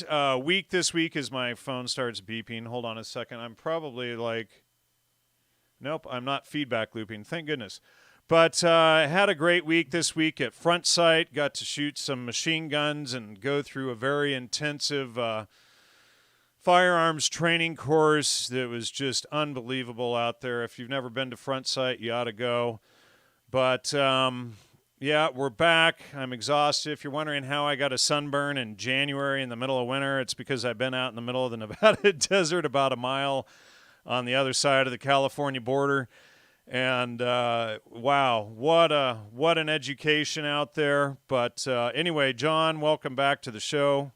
great week this week as my phone starts beeping. Hold on a second. I'm probably nope, I'm not feedback looping. Thank goodness. But had a great week this week at Front Sight. Got to shoot some machine guns and go through a very intensive firearms training course that was just unbelievable out there. If you've never been to Front Sight, you ought to go. But yeah, we're back. I'm exhausted. If you're wondering how I got a sunburn in January in the middle of winter, it's because I've been out in the middle of the Nevada desert about a mile on the other side of the California border. And wow, what an education out there. But anyway, John, welcome back to the show.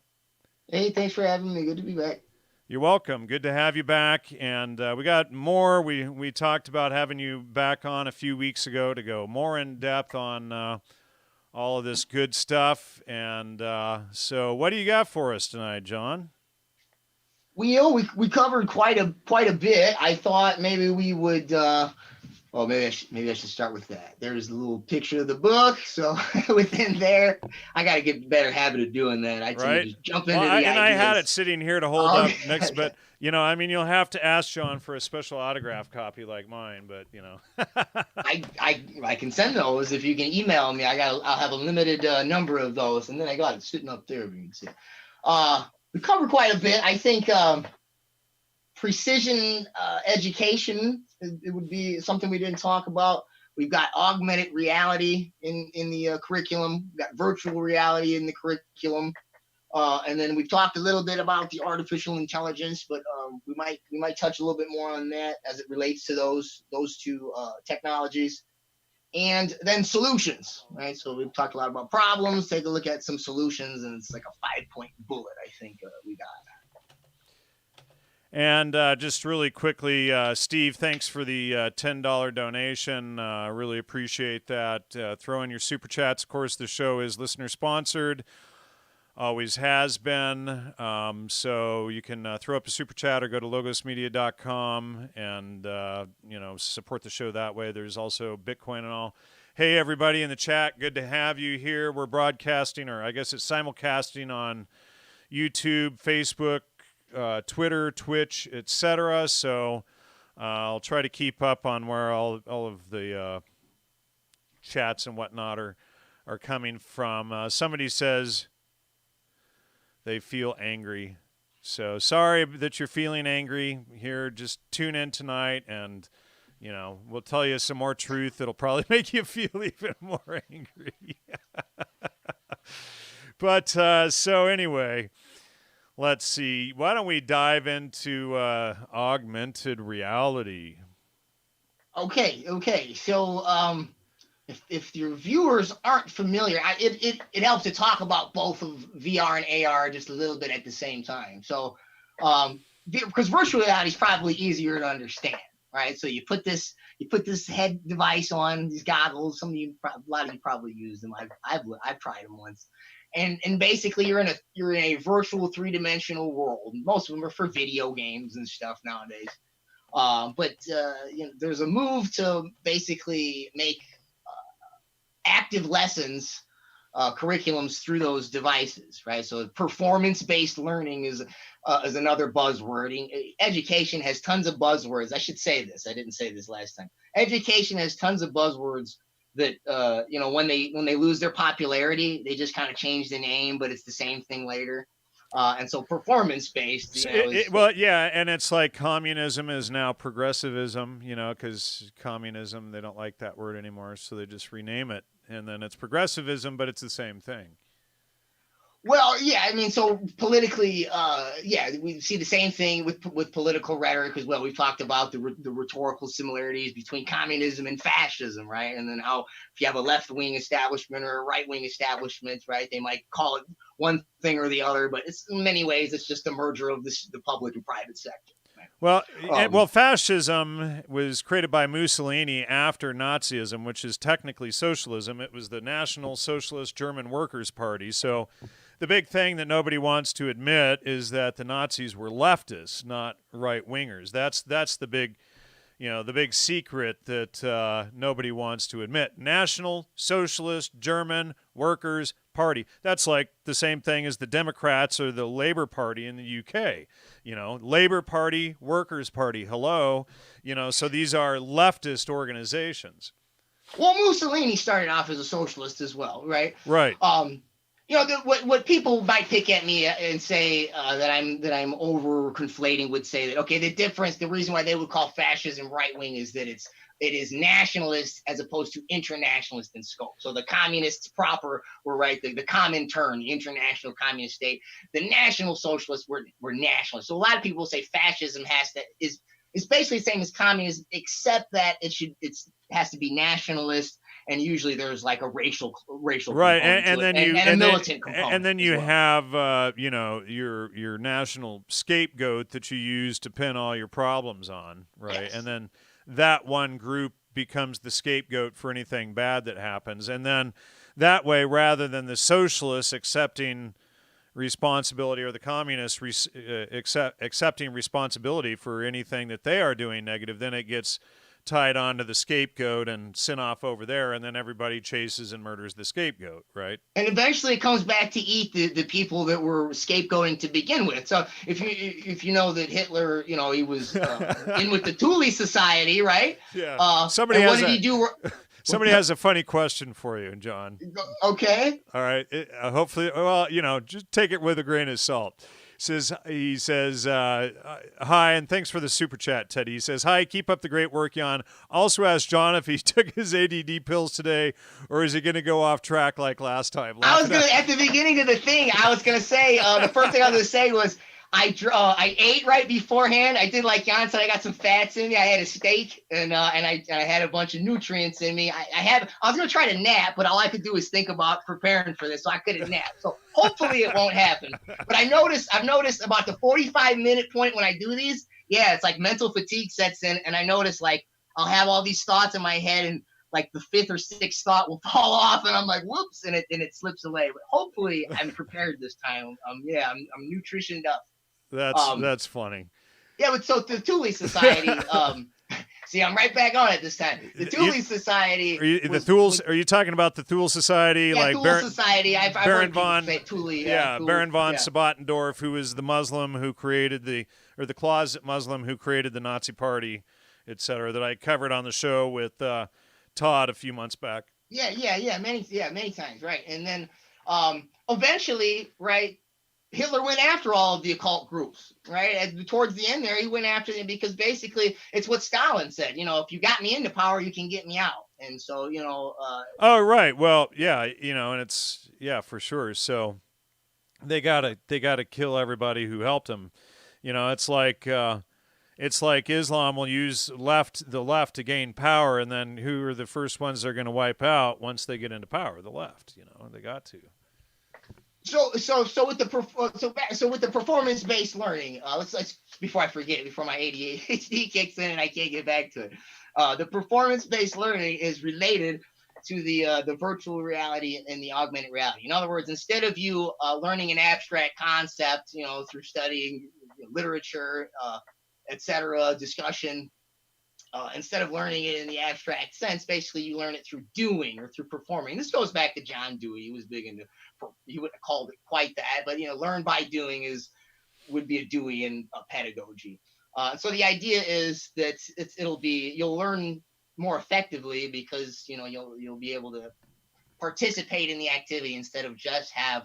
Hey, thanks for having me. Good to be back. You're welcome. Good to have you back. And we got more. We talked about having you back on a few weeks ago to go more in depth on all of this good stuff. And so what do you got for us tonight, John? We covered quite a bit. I thought maybe we would. Maybe I should start with that. There's a little picture of the book, so within there, I got to get a better habit of doing that. I just jump into the ideas. I had it sitting here to hold up next, but you'll have to ask John for a special autograph copy like mine. But I can send those if you can email me. I'll have a limited number of those, and then I got it sitting up there. If you can see. We covered quite a bit. I think precision education. It would be something we didn't talk about. We've got augmented reality in the curriculum. We've got virtual reality in the curriculum, and then we've talked a little bit about the artificial intelligence. But we might touch a little bit more on that as it relates to those two technologies, and then solutions. Right. So we've talked a lot about problems. Take a look at some solutions, and it's like a 5-point bullet. I think we got. And just really quickly, Steve, thanks for the $10 donation. Really appreciate that. Throw in your super chats. Of course, the show is listener-sponsored. Always has been. So you can throw up a super chat or go to logosmedia.com and, support the show that way. There's also Bitcoin and all. Hey, everybody in the chat. Good to have you here. We're broadcasting, or I guess it's simulcasting on YouTube, Facebook, Twitter, Twitch, etc. So I'll try to keep up on where all of the chats and whatnot are coming from. Somebody says they feel angry. So sorry that you're feeling angry here. Just tune in tonight and, we'll tell you some more truth that'll probably make you feel even more angry. But so anyway, let's see. Why don't we dive into augmented reality? Okay. So if your viewers aren't familiar, it helps to talk about both of VR and AR just a little bit at the same time. So because virtual reality is probably easier to understand, right? So you put this head device on, these goggles. A lot of you probably use them. I've tried them once. And basically you're in a virtual 3-dimensional world. Most of them are for video games and stuff nowadays. But there's a move to basically make active lessons curriculums through those devices, right? So performance-based learning is another buzzword. Education has tons of buzzwords. I should say this. I didn't say this last time. Education has tons of buzzwords that when they lose their popularity, they just kind of change the name, but it's the same thing later. And so performance based. And it's like communism is now progressivism, because communism, they don't like that word anymore, so they just rename it, and then it's progressivism, but it's the same thing. Well, yeah, I mean, so politically, we see the same thing with political rhetoric as well. We've talked about the rhetorical similarities between communism and fascism, right? And then how if you have a left-wing establishment or a right-wing establishment, right, they might call it one thing or the other, but it's in many ways it's just a merger of the public and private sector. Right? Well, fascism was created by Mussolini after Nazism, which is technically socialism. It was the National Socialist German Workers' Party, so the big thing that nobody wants to admit is that the Nazis were leftists, not right-wingers. That's the big, the big secret that nobody wants to admit. National Socialist German Workers' party. That's like the same thing as the Democrats or the Labour Party in the UK. Labour Party, Workers' Party, hello. So these are leftist organizations. Well, Mussolini started off as a socialist as well, right? Right. What people might pick at me and say that I'm over conflating would say that, okay, the reason why they would call fascism right wing is that it is nationalist as opposed to internationalist in scope. So the communists proper were right, the common term, the international communist state. The national socialists were nationalists. So a lot of people say fascism is basically the same as communism, except that it has to be nationalist. And usually there's like a racial right, and then a militant component. And then you have your national scapegoat that you use to pin all your problems on, right? Yes. And then that one group becomes the scapegoat for anything bad that happens, and then that way, rather than the socialists accepting responsibility or the communists accepting responsibility for anything that they are doing negative, then it gets tied onto the scapegoat and sent off over there, and then everybody chases and murders the scapegoat, right? And eventually it comes back to eat the people that were scapegoating to begin with. So if you know that Hitler, he was in with the Thule Society, right? Yeah. Somebody has a funny question for you, John. Okay. All right. Hopefully, just take it with a grain of salt. He says, hi, and thanks for the super chat, Teddy. He says, hi, keep up the great work, Jan. Also asked John if he took his ADD pills today, or is he going to go off track like last time? At the beginning of the thing, I was going to say, the first thing I was going to say was, I ate right beforehand. I did like Jan said. I got some fats in me. I had a steak and I had a bunch of nutrients in me. I was gonna try to nap, but all I could do was think about preparing for this, so I couldn't nap. So hopefully it won't happen. But I've noticed about the 45-minute point when I do these, it's like mental fatigue sets in, and I notice like I'll have all these thoughts in my head, and like the fifth or sixth thought will fall off, and I'm like, whoops, and it slips away. But hopefully I'm prepared this time. I'm nutritioned up. That's funny. Yeah, but so the Thule Society, see, I'm right back on it this time. The Thule Society. Are you talking about the Thule Society? Yeah, Thule Society. I've heard people say Thule. Yeah, Baron von Sabatendorf, who is the Muslim who created the closet Muslim who created the Nazi Party, etc., that I covered on the show with Todd a few months back. Many times, right? And then eventually, right, Hitler went after all of the occult groups, right? And towards the end there, he went after them because basically it's what Stalin said. If you got me into power, you can get me out. And so, oh, right. Well, yeah, and it's, for sure. So they gotta kill everybody who helped him. It's like Islam will use the left to gain power, and then who are the first ones they're going to wipe out once they get into power? The left. They got to. So with the performance-based learning, let's before I forget, before my ADHD kicks in and I can't get back to it, the performance-based learning is related to the virtual reality and the augmented reality. In other words, instead of you learning an abstract concept, through studying literature, etc., discussion. Instead of learning it in the abstract sense, basically you learn it through doing or through performing. This goes back to John Dewey. He was big into, he wouldn't have called it quite that, but learn by doing would be a Deweyan pedagogy. So the idea is that you'll learn more effectively because you'll be able to participate in the activity instead of just have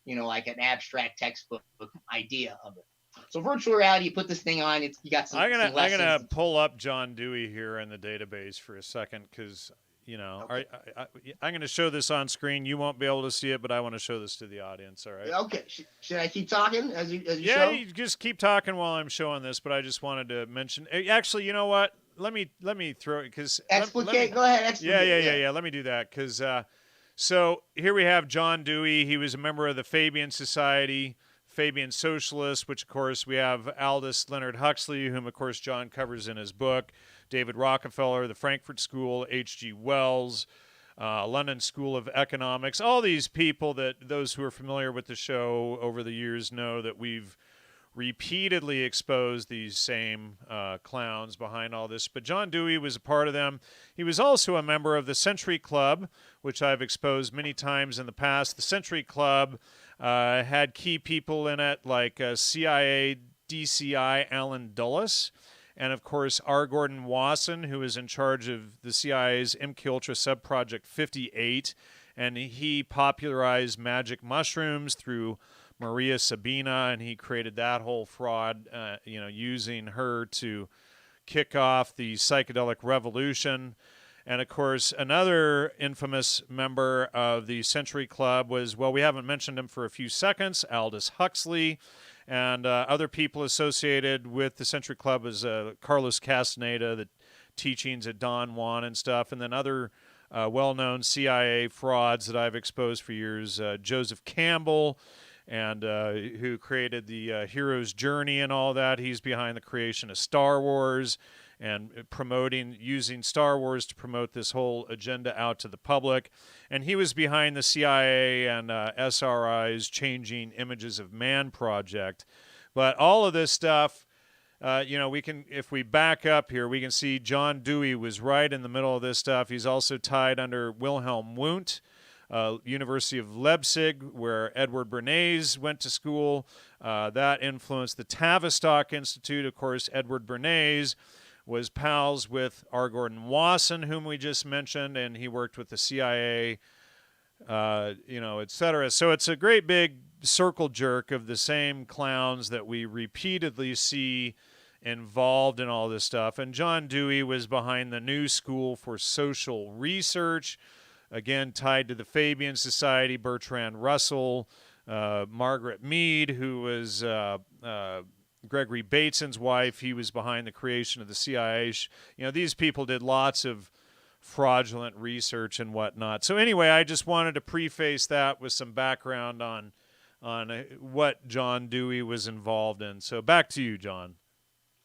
like an abstract textbook idea of it. So virtual reality, you put this thing on, you got some lessons. I'm gonna pull up John Dewey here in the database for a second because okay. I'm gonna show this on screen. You won't be able to see it, but I want to show this to the audience. All right. Okay. Should I keep talking as you yeah, show? you just keep talking while I'm showing this. But I just wanted to mention. Actually, you know what? Let me throw it because explicate. Go ahead. Explicate. Yeah. Let me do that because so here we have John Dewey. He was a member of the Fabian Society. Fabian Socialist, which, of course, we have Aldous Leonard Huxley, whom, of course, John covers in his book, David Rockefeller, the Frankfurt School, H.G. Wells, London School of Economics, all these people that those who are familiar with the show over the years know that we've repeatedly exposed these same clowns behind all this. But John Dewey was a part of them. He was also a member of the Century Club, which I've exposed many times in the past. The Century Club had key people in it like CIA DCI Alan Dulles, and of course R. Gordon Wasson, who is in charge of the CIA's MKUltra subproject 58, and he popularized magic mushrooms through Maria Sabina, and he created that whole fraud, using her to kick off the psychedelic revolution. And of course, another infamous member of the Century Club was, well, we haven't mentioned him for a few seconds, Aldous Huxley. And other people associated with the Century Club was Carlos Castaneda, the teachings at Don Juan and stuff. And then other well-known CIA frauds that I've exposed for years, Joseph Campbell, and who created the hero's journey and all that. He's behind the creation of Star Wars and using Star Wars to promote this whole agenda out to the public. And he was behind the CIA and SRI's Changing Images of Man project. But all of this stuff, we can, if we back up here, we can see John Dewey was right in the middle of this stuff. He's also tied under Wilhelm Wundt, University of Leipzig, where Edward Bernays went to school. That influenced the Tavistock Institute. Of course, Edward Bernays was pals with R. Gordon Wasson, whom we just mentioned, and he worked with the CIA, et cetera. So it's a great big circle jerk of the same clowns that we repeatedly see involved in all this stuff. And John Dewey was behind the New School for Social Research, again tied to the Fabian Society, Bertrand Russell, Margaret Mead, who was Gregory Bateson's wife. He was behind the creation of the CIA. These people did lots of fraudulent research and whatnot. So anyway, I just wanted to preface that with some background on what John Dewey was involved in. So back to you, John.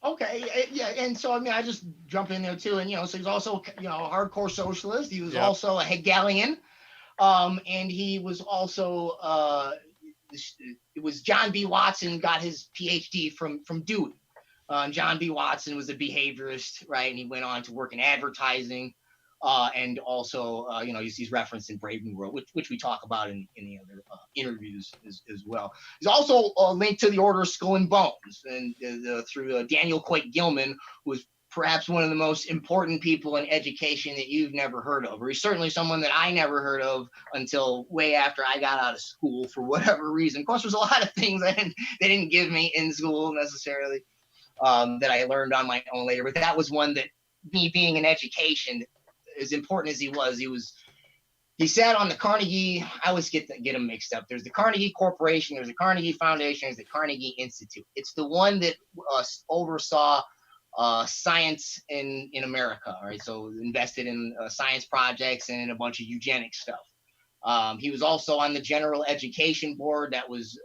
Okay, yeah, and so I just jump in there too, and so he's also a hardcore socialist. He was also a Hegelian, and he was also it was John B. Watson got his PhD from Dewey. John B. Watson was a behaviorist, right? And he went on to work in advertising, and also, he's referenced in Brave New World, which we talk about in the other interviews as well. He's also linked to the Order of Skull and Bones, and through Daniel Coit Gilman, who was perhaps one of the most important people in education that you've never heard of, or he's certainly someone that I never heard of until way after I got out of school for whatever reason. Of course, there's a lot of things they didn't give me in school necessarily, that I learned on my own later, but that was one that, me being in education, as important as he sat on the Carnegie, I always get them mixed up. There's the Carnegie Corporation, there's the Carnegie Foundation, there's the Carnegie Institute. It's the one that oversaw science in America, right? So invested in science projects and in a bunch of eugenics stuff. He was also on the General Education Board. That was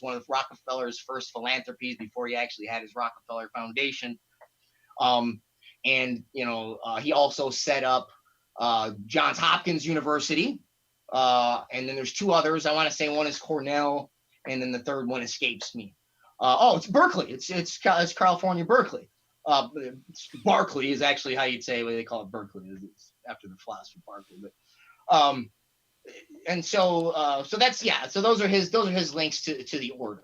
one of Rockefeller's first philanthropies before he actually had his Rockefeller Foundation. He also set up Johns Hopkins University, and then there's two others. I want to say one is Cornell, and then the third one escapes me. It's Berkeley. It's California Berkeley. Barclay is actually how you'd say what they call it. Berkeley. It's after the philosopher Barclay. But so that's So those are his links to the order.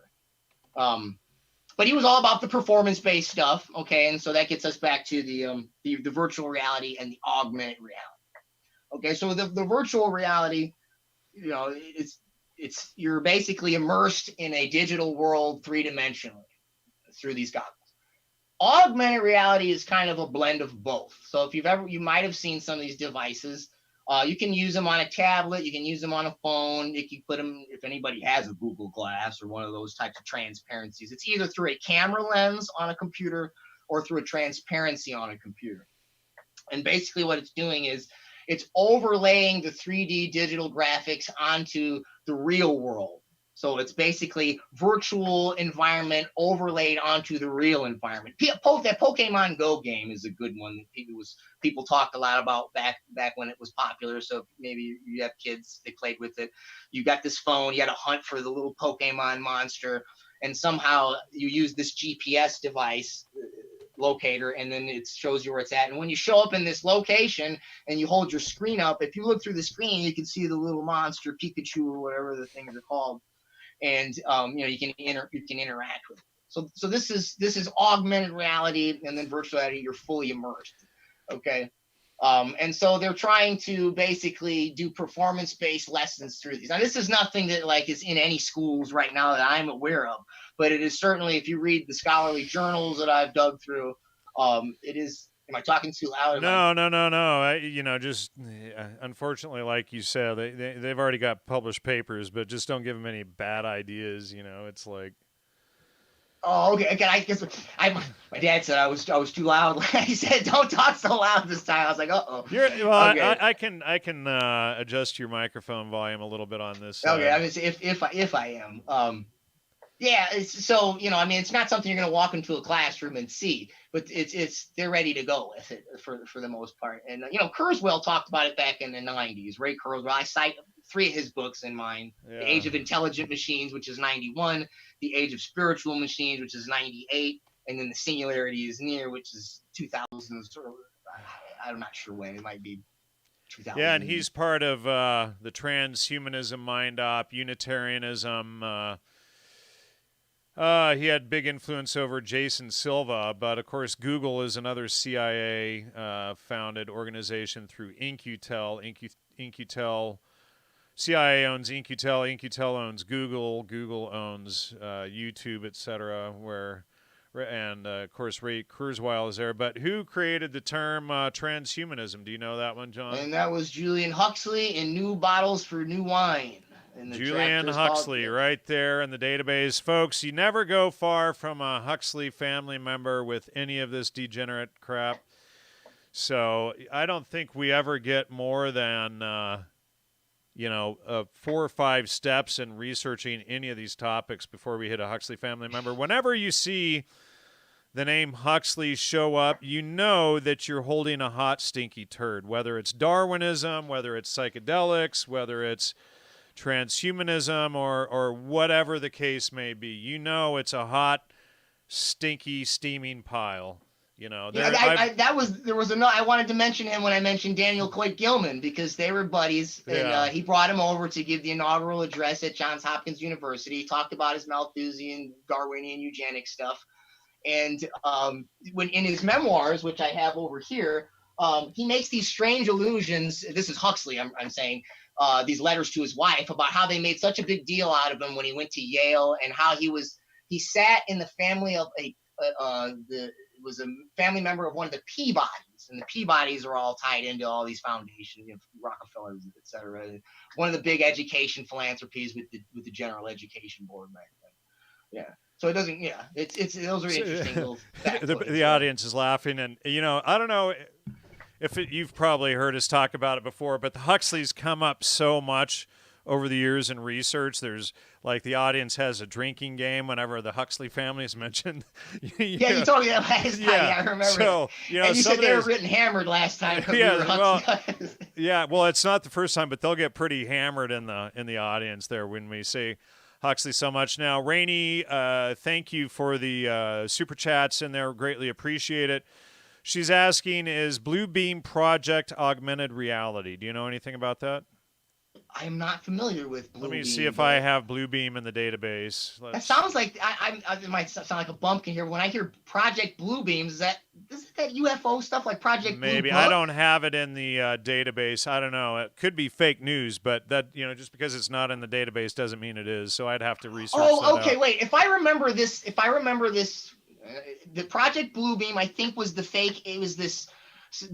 But he was all about the performance-based stuff, okay? And so that gets us back to the virtual reality and the augmented reality. Okay, so the virtual reality, it's you're basically immersed in a digital world three-dimensionally through these goggles. Augmented reality is kind of a blend of both. So if you might have seen some of these devices. You can use them on a tablet. You can use them on a phone. You can put them, if anybody has a Google Glass or one of those types of transparencies. It's either through a camera lens on a computer or through a transparency on a computer. And basically what it's doing is it's overlaying the 3D digital graphics onto the real world. So it's basically virtual environment overlaid onto the real environment. That Pokemon Go game is a good one that people talked a lot about back when it was popular. So maybe you have kids, they played with it. You got this phone, you got to hunt for the little Pokemon monster, and somehow you use this GPS device locator, and then it shows you where it's at. And when you show up in this location and you hold your screen up, if you look through the screen, you can see the little monster Pikachu or whatever the things are called, and you can interact with it. So this is augmented reality, and then virtual reality. You're fully immersed. Okay. And so they're trying to basically do performance-based lessons through these. Now, this is nothing that like is in any schools right now that I'm aware of, but it is certainly, if you read the scholarly journals that I've dug through, it is. Am I talking too loud? No. Just unfortunately, like you said, they've already got published papers, but just don't give them any bad ideas. It's like. Oh, okay. I guess my dad said I was too loud. He said, "Don't talk so loud this time." I was like, "Uh oh." Okay. I can adjust your microphone volume a little bit on this. Okay, I mean, if I am, yeah. So it's not something you're going to walk into a classroom and see, but they're ready to go with it for the most part. And Kurzweil talked about it back in the '90s. Ray Kurzweil. I cite 3 of his books in mine: Yeah. The Age of Intelligent Machines, which is '91; The Age of Spiritual Machines, which is '98; and then The Singularity is Near, which is 2000s. I'm not sure when. It might be 2000. Yeah, and he's part of the transhumanism mind op, Unitarianism. He had big influence over Jason Silva, but of course Google is another CIA-founded organization through In-Q-Tel. CIA owns In-Q-Tel. In-Q-Tel owns Google. Google owns YouTube, etc. And of course Ray Kurzweil is there. But who created the term transhumanism? Do you know that one, John? And that was Julian Huxley in New Bottles for New Wine. Julian Huxley, right there in the database. Folks, you never go far from a Huxley family member with any of this degenerate crap. So I don't think we ever get more than 4 or 5 steps in researching any of these topics before we hit a Huxley family member. Whenever you see the name Huxley show up, you know that you're holding a hot, stinky turd, whether it's Darwinism, whether it's psychedelics, whether it's transhumanism, or whatever the case may be. It's a hot, stinky, steaming pile. I wanted to mention him when I mentioned Daniel Coit Gilman, because they were buddies, and he brought him over to give the inaugural address at Johns Hopkins University. He talked about his Malthusian, Darwinian, eugenic stuff, and when in his memoirs, which I have over here, he makes these strange allusions. This is Huxley, I'm saying. These letters to his wife about how they made such a big deal out of him when he went to Yale, and how he sat in the family of was a family member of one of the Peabodys, and the Peabodys are all tied into all these foundations, Rockefellers, et cetera. One of the big education philanthropies with the General Education Board back then. Yeah. So it doesn't. Yeah. It's those are interesting little factoids. The audience is laughing, and I don't know. You've probably heard us talk about it before, but the Huxleys come up so much over the years in research. There's like the audience has a drinking game whenever the Huxley family is mentioned. You told me that last time. Yeah, I remember. So, and you said they were written hammered last time. Well, it's not the first time, but they'll get pretty hammered in the audience there when we say Huxley so much. Now, Rainey, thank you for the super chats in there. Greatly appreciate it. She's asking, is Blue Beam Project augmented reality? Do you know anything about that? I am not familiar with Blue Beam. Let me see if I have Blue Beam in the database. That sounds like it might sound like a bumpkin here. When I hear Project Blue Beams, is that UFO stuff like Project Blue? Maybe. I don't have it in the database. I don't know. It could be fake news, but that just because it's not in the database doesn't mean it is. So I'd have to research that out. Wait. If I remember this, the Project Blue Beam, I think was the fake. It was this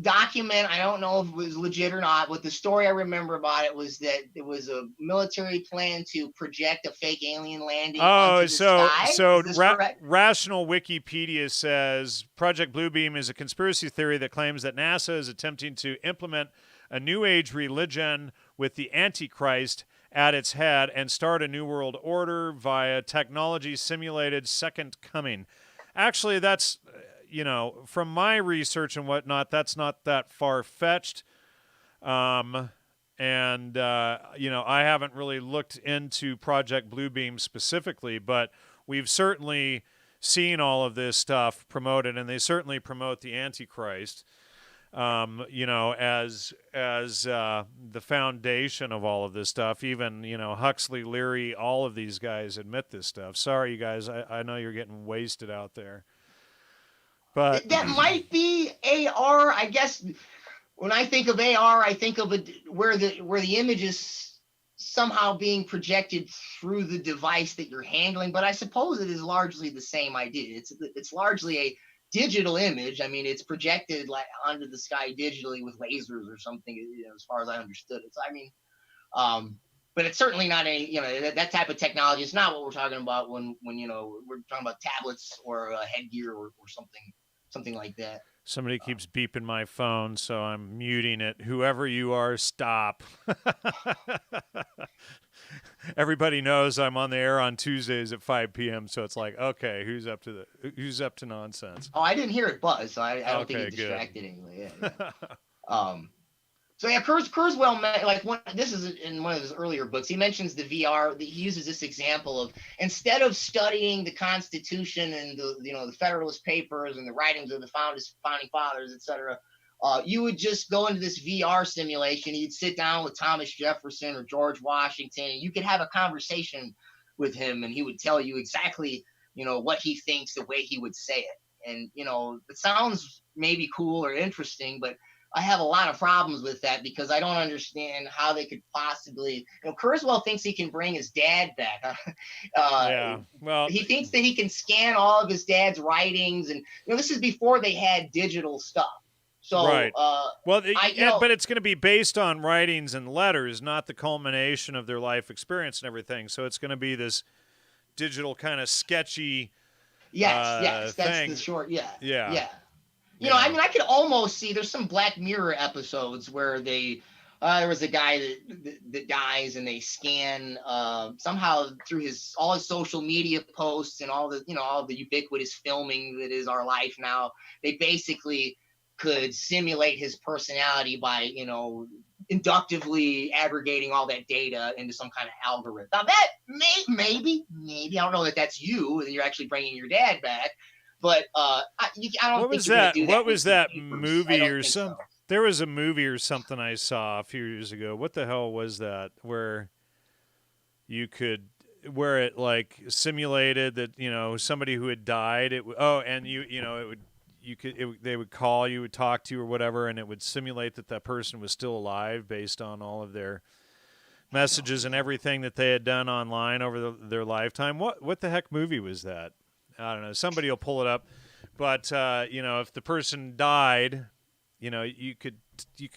document. I don't know if it was legit or not, but the story I remember about it was that it was a military plan to project a fake alien landing onto the sky. Rational Wikipedia says Project Blue Beam is a conspiracy theory that claims that NASA is attempting to implement a New Age religion with the Antichrist at its head and start a new world order via technology simulated second coming. Actually, that's, from my research and whatnot, that's not that far-fetched. I haven't really looked into Project Blue Beam specifically, but we've certainly seen all of this stuff promoted, and they certainly promote the Antichrist, as the foundation of all of this stuff. Even, Huxley, Leary, all of these guys admit this stuff. Sorry, you guys, I know you're getting wasted out there. But that might be AR. I guess when I think of AR, I think of it where the image is somehow being projected through the device that you're handling. But I suppose it is largely the same idea. It's largely a digital image. I mean, it's projected like onto the sky digitally with lasers or something, as far as I understood it. So, I mean, but it's certainly not that type of technology. It's not what we're talking about when we're talking about tablets or a headgear or something like that. Somebody keeps beeping my phone, so I'm muting it. Whoever you are, stop. Everybody knows I'm on the air on Tuesdays at 5 p.m., so it's like, okay, who's up to nonsense? Oh, I didn't hear it buzz, so I don't think it distracted anyway. Yeah. So yeah, Kurzweil, this is in one of his earlier books. He mentions the VR. He uses this example of, instead of studying the Constitution and the Federalist Papers and the writings of the founding fathers, etc., you would just go into this VR simulation. You'd sit down with Thomas Jefferson or George Washington, and you could have a conversation with him, and he would tell you exactly what he thinks, the way he would say it. And it sounds maybe cool or interesting, but I have a lot of problems with that because I don't understand how they could possibly. Kurzweil thinks he can bring his dad back. Yeah, well, he thinks that he can scan all of his dad's writings, and this is before they had digital stuff. So, right. But it's going to be based on writings and letters, not the culmination of their life experience and everything. So it's going to be this digital kind of sketchy. Yes, that's thing. the short. Yeah. I mean, I could almost see there's some Black Mirror episodes where there was a guy that dies and they scan somehow through all his social media posts and all the ubiquitous filming that is our life now. They basically could simulate his personality by inductively aggregating all that data into some kind of algorithm. Now that maybe I don't know that that's you and you're actually bringing your dad back. But I don't think you're going to do that. What was that movie or something? So. There was a movie or something I saw a few years ago. What the hell was that? Where it like simulated that somebody who had died. They would call, you would talk to or whatever, and it would simulate that person was still alive based on all of their messages and everything that they had done online over their lifetime. What the heck movie was that? I don't know. Somebody will pull it up, but if the person died, you could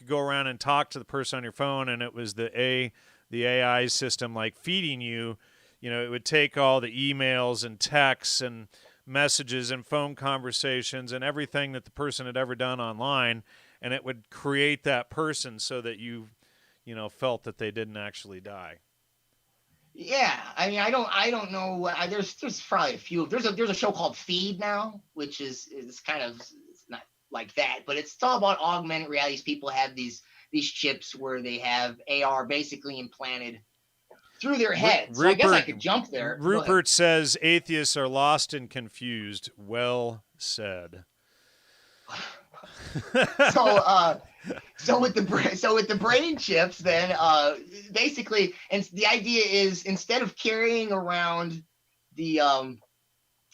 go around and talk to the person on your phone, and it was the AI system like feeding you. It would take all the emails and texts and messages and phone conversations and everything that the person had ever done online, and it would create that person so that you felt that they didn't actually die. Yeah, I mean, I don't know. There's probably a few. There's a show called Feed now, which is kind of, it's not like that, but it's all about augmented realities. People have these chips where they have AR basically implanted through their head. So I guess I could jump there. Rupert says atheists are lost and confused. Well said. So with the brain chips, then basically, and the idea is, instead of carrying around the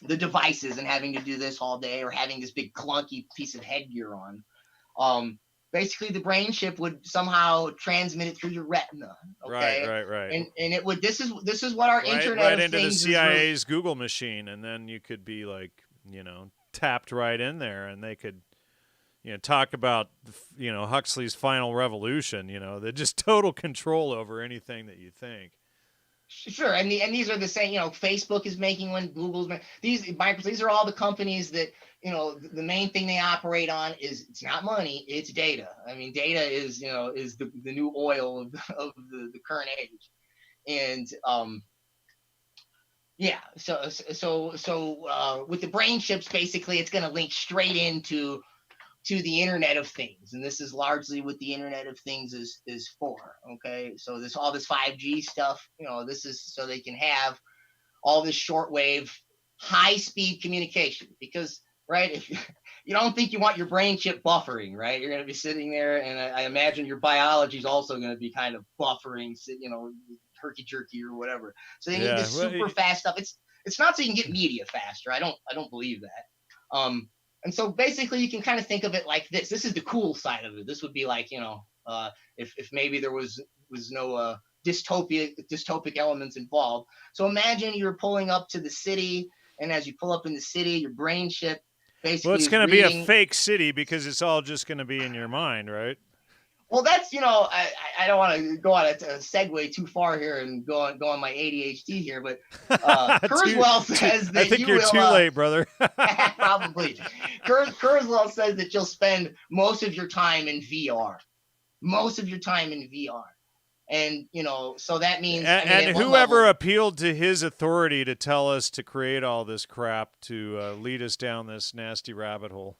devices and having to do this all day, or having this big clunky piece of headgear on, basically the brain chip would somehow transmit it through your retina. Okay? Right. And it would. This is what our Internet right of into Things the CIA's Google machine, and then you could be like, tapped right in there, and they could. Talk about, Huxley's final revolution, they're just total control over anything that you think. Sure. And these are the same, Facebook is making one, Google's making, these are all the companies that, the main thing they operate on is, it's not money, it's data. I mean, data is the new oil of the current age. And, yeah. So with the brain chips, basically it's going to link straight into the Internet of Things, and this is largely what the Internet of Things is for. Okay, so all this 5G stuff, this is so they can have all this shortwave, high speed communication. Because, right, if you don't think you want your brain chip buffering, right? You're going to be sitting there, and I imagine your biology is also going to be kind of buffering, herky jerky or whatever. So they need this super fast stuff. It's not so you can get media faster. I don't believe that. And so basically you can kind of think of it like this. This is the cool side of it. This would be like, if maybe there was no dystopic elements involved. So imagine you're pulling up to the city, and as you pull up in the city, your brain chip basically, well, it's going to be a fake city because it's all just going to be in your mind, right? Well, that's, I don't want to go on a segue too far here and go on my ADHD here, but Kurzweil says that I think you're too late, brother. Probably. Kurzweil says that you'll spend most of your time in VR. Most of your time in VR. And, so that means... And whoever appealed to his authority to tell us to create all this crap to lead us down this nasty rabbit hole,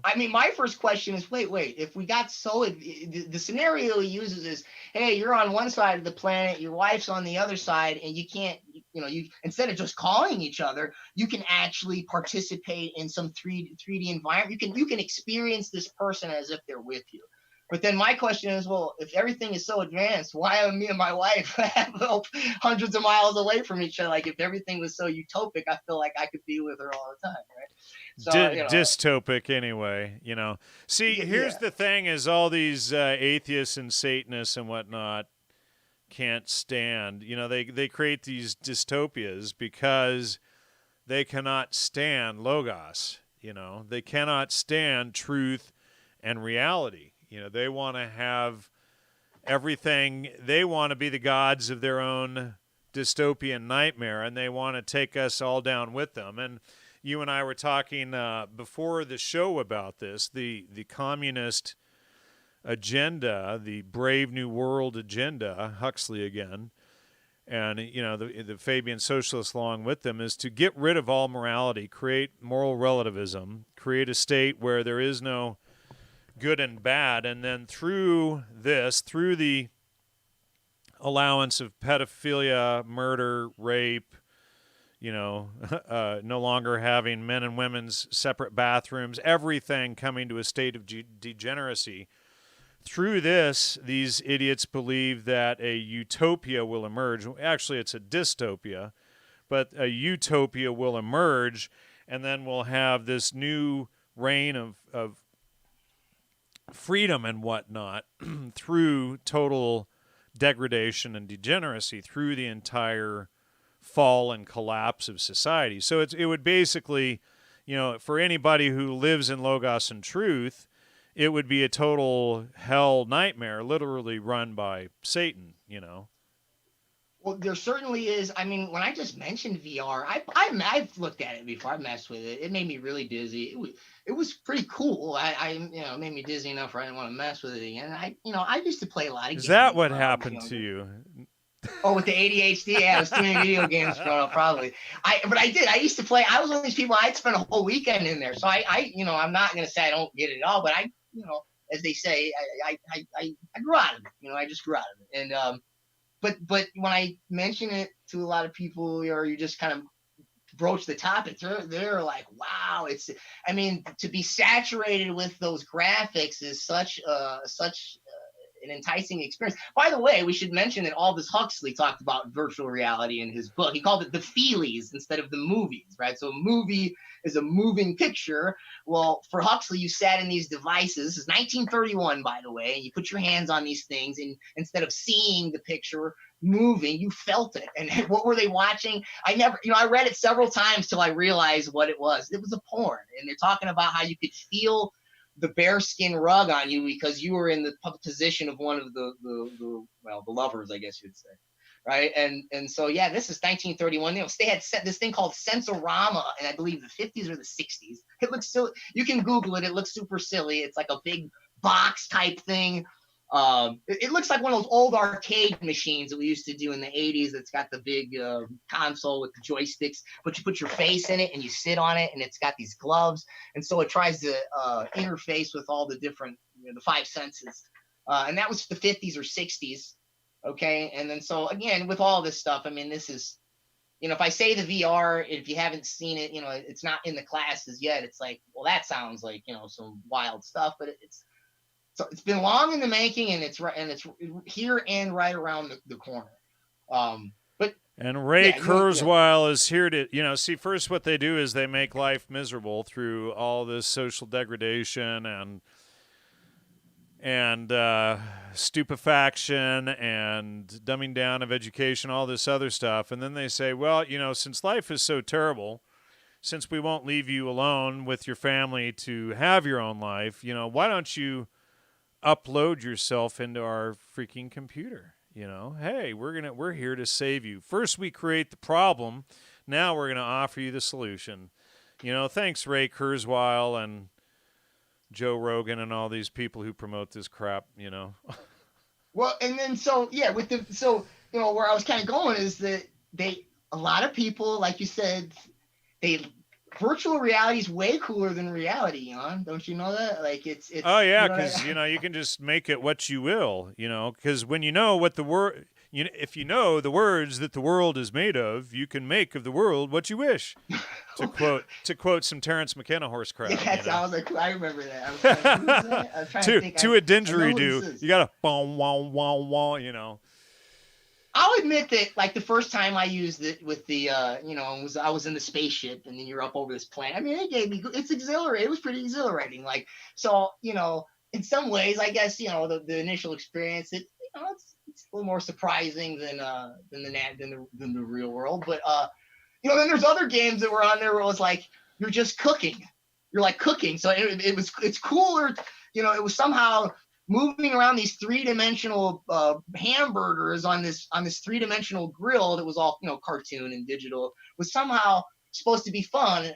I mean, my first question is, wait, if we got the scenario he uses is, hey, you're on one side of the planet, your wife's on the other side, and you can't, you instead of just calling each other, you can actually participate in some 3D environment. You can experience this person as if they're with you. But then my question is, well, if everything is so advanced, why are me and my wife hundreds of miles away from each other? Like, if everything was so utopic, I feel like I could be with her all the time, right? So, dystopic anyway, See, here's the thing is all these atheists and Satanists and whatnot can't stand. They create these dystopias because they cannot stand logos. They cannot stand truth and reality. They want to have everything. They want to be the gods of their own dystopian nightmare, and they want to take us all down with them. And you and I were talking before the show about this, the communist agenda, the Brave New World agenda, Huxley again, and the Fabian socialists along with them, is to get rid of all morality, create moral relativism, create a state where there is no good and bad, and then through the allowance of pedophilia, murder, rape, no longer having men and women's separate bathrooms, everything coming to a state of degeneracy. Through this, these idiots believe that a utopia will emerge. Actually, it's a dystopia, but a utopia will emerge, and then we'll have this new reign of freedom and whatnot through total degradation and degeneracy through the entire fall and collapse of society. So it would basically, for anybody who lives in Logos and truth, it would be a total hell nightmare, literally run by Satan, Well, there certainly is. I mean, when I just mentioned VR, I've looked at it before. I messed with it. It made me really dizzy. It was pretty cool. It made me dizzy enough where I didn't want to mess with it again. I used to play a lot of games. Is that what happened to you? Oh, with the ADHD? Yeah, I was too many video games growing up, probably. But I did. I used to play. I was one of these people, I'd spend a whole weekend in there. So I'm not going to say I don't get it all, but as they say, I grew out of it. I just grew out of it. And, But when I mention it to a lot of people, or you just kind of broach the topic, they're like, wow, to be saturated with those graphics is such an enticing experience. By the way, we should mention that Aldous Huxley talked about virtual reality in his book. He called it the feelies instead of the movies, right? So a movie is a moving picture. Well, for Huxley, you sat in these devices. This is 1931, by the way, and you put your hands on these things, and instead of seeing the picture moving, you felt it. And what were they watching? I read it several times till I realized what it was. It was a porn, and they're talking about how you could feel the bearskin rug on you because you were in the position of one of the lovers, I guess you'd say, right? And so this is 1931. They had set this thing called Sensorama, and I believe the 50s or the 60s. It looks silly. You can Google it. It looks super silly. It's like a big box type thing. It looks like one of those old arcade machines that we used to do in the 80s. It's got the big console with the joysticks, but you put your face in it and you sit on it, and it's got these gloves. And so it tries to interface with all the different, the five senses. And that was the 50s or 60s. Okay. And then so again, with all this stuff, this is if I say the VR, if you haven't seen it, it's not in the classes yet. It's like, well, that sounds like, some wild stuff, but it's been long in the making, and it's here and right around the corner. But And Ray yeah, Kurzweil is here to, see, first what they do is they make life miserable through all this social degradation and stupefaction and dumbing down of education, all this other stuff. And then they say, well, since life is so terrible, since we won't leave you alone with your family to have your own life, why don't you upload yourself into our freaking computer? Hey, we're here to save you. First we create the problem, now we're going to offer you the solution. Thanks Ray Kurzweil and Joe Rogan and all these people who promote this crap, Well, and then where I was kind of going is that a lot of people, like you said, virtual reality is way cooler than reality, don't you know that? Like it's oh yeah, because you can just make it what you will, because when you know what the word, if you know the words that the world is made of, you can make of the world what you wish. to quote some Terrence McKenna horse crap. Yeah, sounds like I remember that. I was trying to think. To a didgeridoo, you got to boom, wow, wow, wow, I'll admit that, like, the first time I used it with the, I was in the spaceship, and then you're up over this planet. I mean, it's exhilarating. It was pretty exhilarating. Like, so, in some ways, I guess, the initial experience, it's a little more surprising than the real world. But, then there's other games that were on there where it was like, you're just cooking. You're like cooking. So it's cooler. It was somehow moving around these three-dimensional hamburgers on this three-dimensional grill that was all cartoon and digital, was somehow supposed to be fun.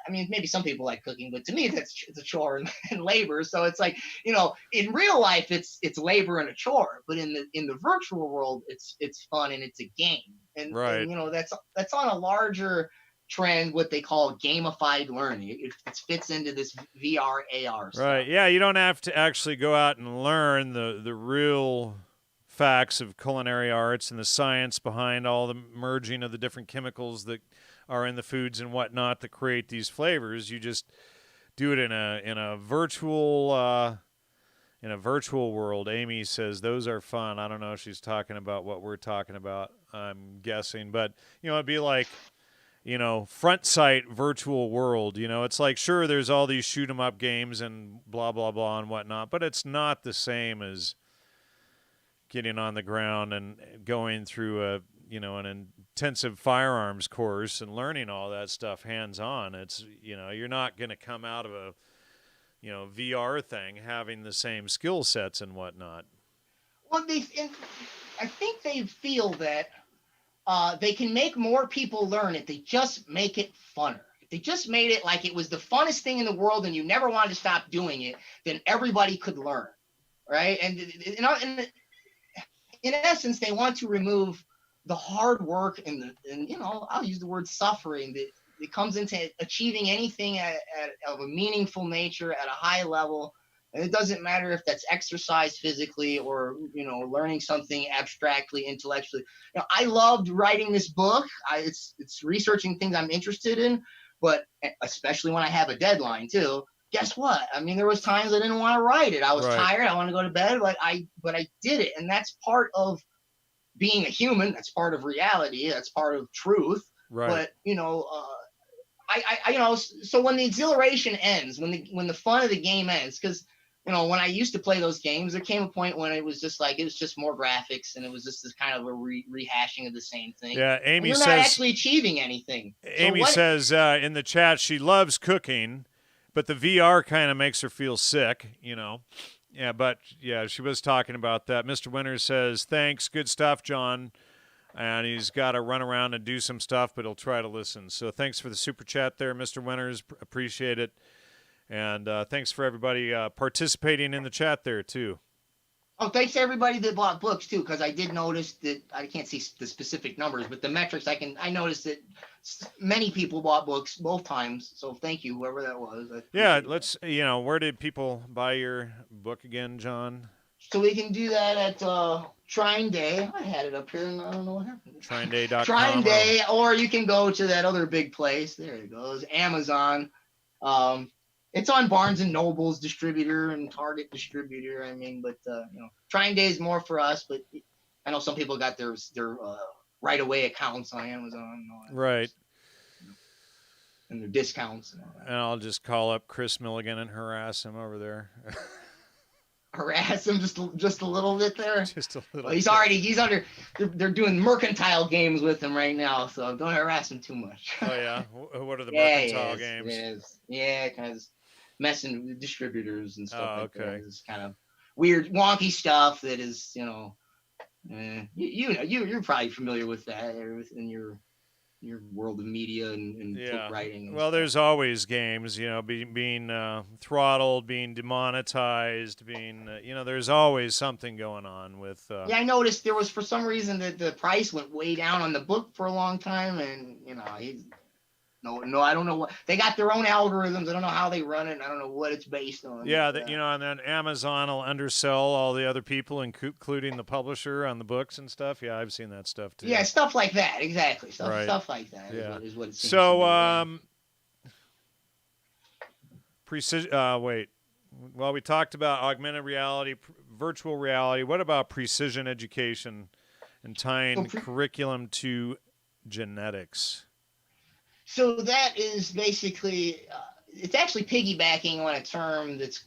I mean, maybe some people like cooking, but to me, it's a chore and labor. So it's like, in real life, it's labor and a chore, but in the virtual world, it's fun and it's a game. And, right. and that's on a larger trend, what they call gamified learning. It fits into this VR AR stuff. Right. Yeah, you don't have to actually go out and learn the real facts of culinary arts and the science behind all the merging of the different chemicals that are in the foods and whatnot that create these flavors. You just do it in a virtual world. Amy says those are fun. I don't know if she's talking about what we're talking about, I'm guessing, but it'd be like front sight virtual world. It's like, sure, there's all these shoot 'em up games and blah, blah, blah and whatnot, but it's not the same as getting on the ground and going through an intensive firearms course and learning all that stuff hands on. It's, you're not going to come out of a, VR thing having the same skill sets and whatnot. Well, I think they feel that they can make more people learn if they just make it funner. If they just made it like it was the funnest thing in the world and you never wanted to stop doing it, then everybody could learn, right? And in essence, they want to remove the hard work and I'll use the word suffering that comes into achieving anything of a meaningful nature at a high level. And it doesn't matter if that's exercise physically or, learning something abstractly, intellectually. I loved writing this book. It's researching things I'm interested in, but especially when I have a deadline too. Guess what? I mean, there was times I didn't want to write it. I was tired. I wanted to go to bed, but I did it. And that's part of being a human. That's part of reality. That's part of truth. Right. But, so when the exhilaration ends, when the fun of the game ends, because when I used to play those games, there came a point when it was just more graphics and it was just this kind of a rehashing of the same thing. Yeah, Amy says you're not actually achieving anything. Amy says in the chat she loves cooking, but the VR kind of makes her feel sick, Yeah, but yeah, she was talking about that. Mr. Winters says, thanks, good stuff, John. And he's got to run around and do some stuff, but he'll try to listen. So thanks for the super chat there, Mr. Winters. Appreciate it. And thanks for everybody participating in the chat there, too. Oh, thanks to everybody that bought books, too, because I did notice that I can't see the specific numbers, but the metrics, I noticed that many people bought books both times. So thank you, whoever that was. Yeah, let's, where did people buy your book again, John? So we can do that at Trine Day. I had it up here and I don't know what happened. Trine TrineDay.com Day, or you can go to that other big place. There it goes, Amazon. Um, it's on Barnes and Noble's distributor and Target distributor. I mean, but Trine Day is more for us. But I know some people got their right away accounts on Amazon and all that. Right. And their discounts and all that. And I'll just call up Chris Milligan and harass him over there. Harass him just a little bit there. Just a little. Well, he's under. They're doing mercantile games with him right now, so don't harass him too much. Oh yeah, what are the mercantile games? Yeah, kind of messing with distributors and stuff like okay. that. It's kind of weird, wonky stuff that is, you're probably familiar with that in your world of media and book writing. Well, there's always games, being throttled, being demonetized, being, there's always something going on with. Yeah, I noticed there was, for some reason, that the price went way down on the book for a long time, and no, I don't know what they got their own algorithms. I don't know how they run it. I don't know what it's based on. Yeah, and then Amazon will undersell all the other people, including the publisher on the books and stuff. Yeah, I've seen that stuff too. Yeah, stuff like that, exactly. Stuff like that. Yeah, is what it seems so precision. Wait. Well, we talked about augmented reality, virtual reality. What about precision education and tying curriculum to genetics? So that is basically, it's actually piggybacking on a term that's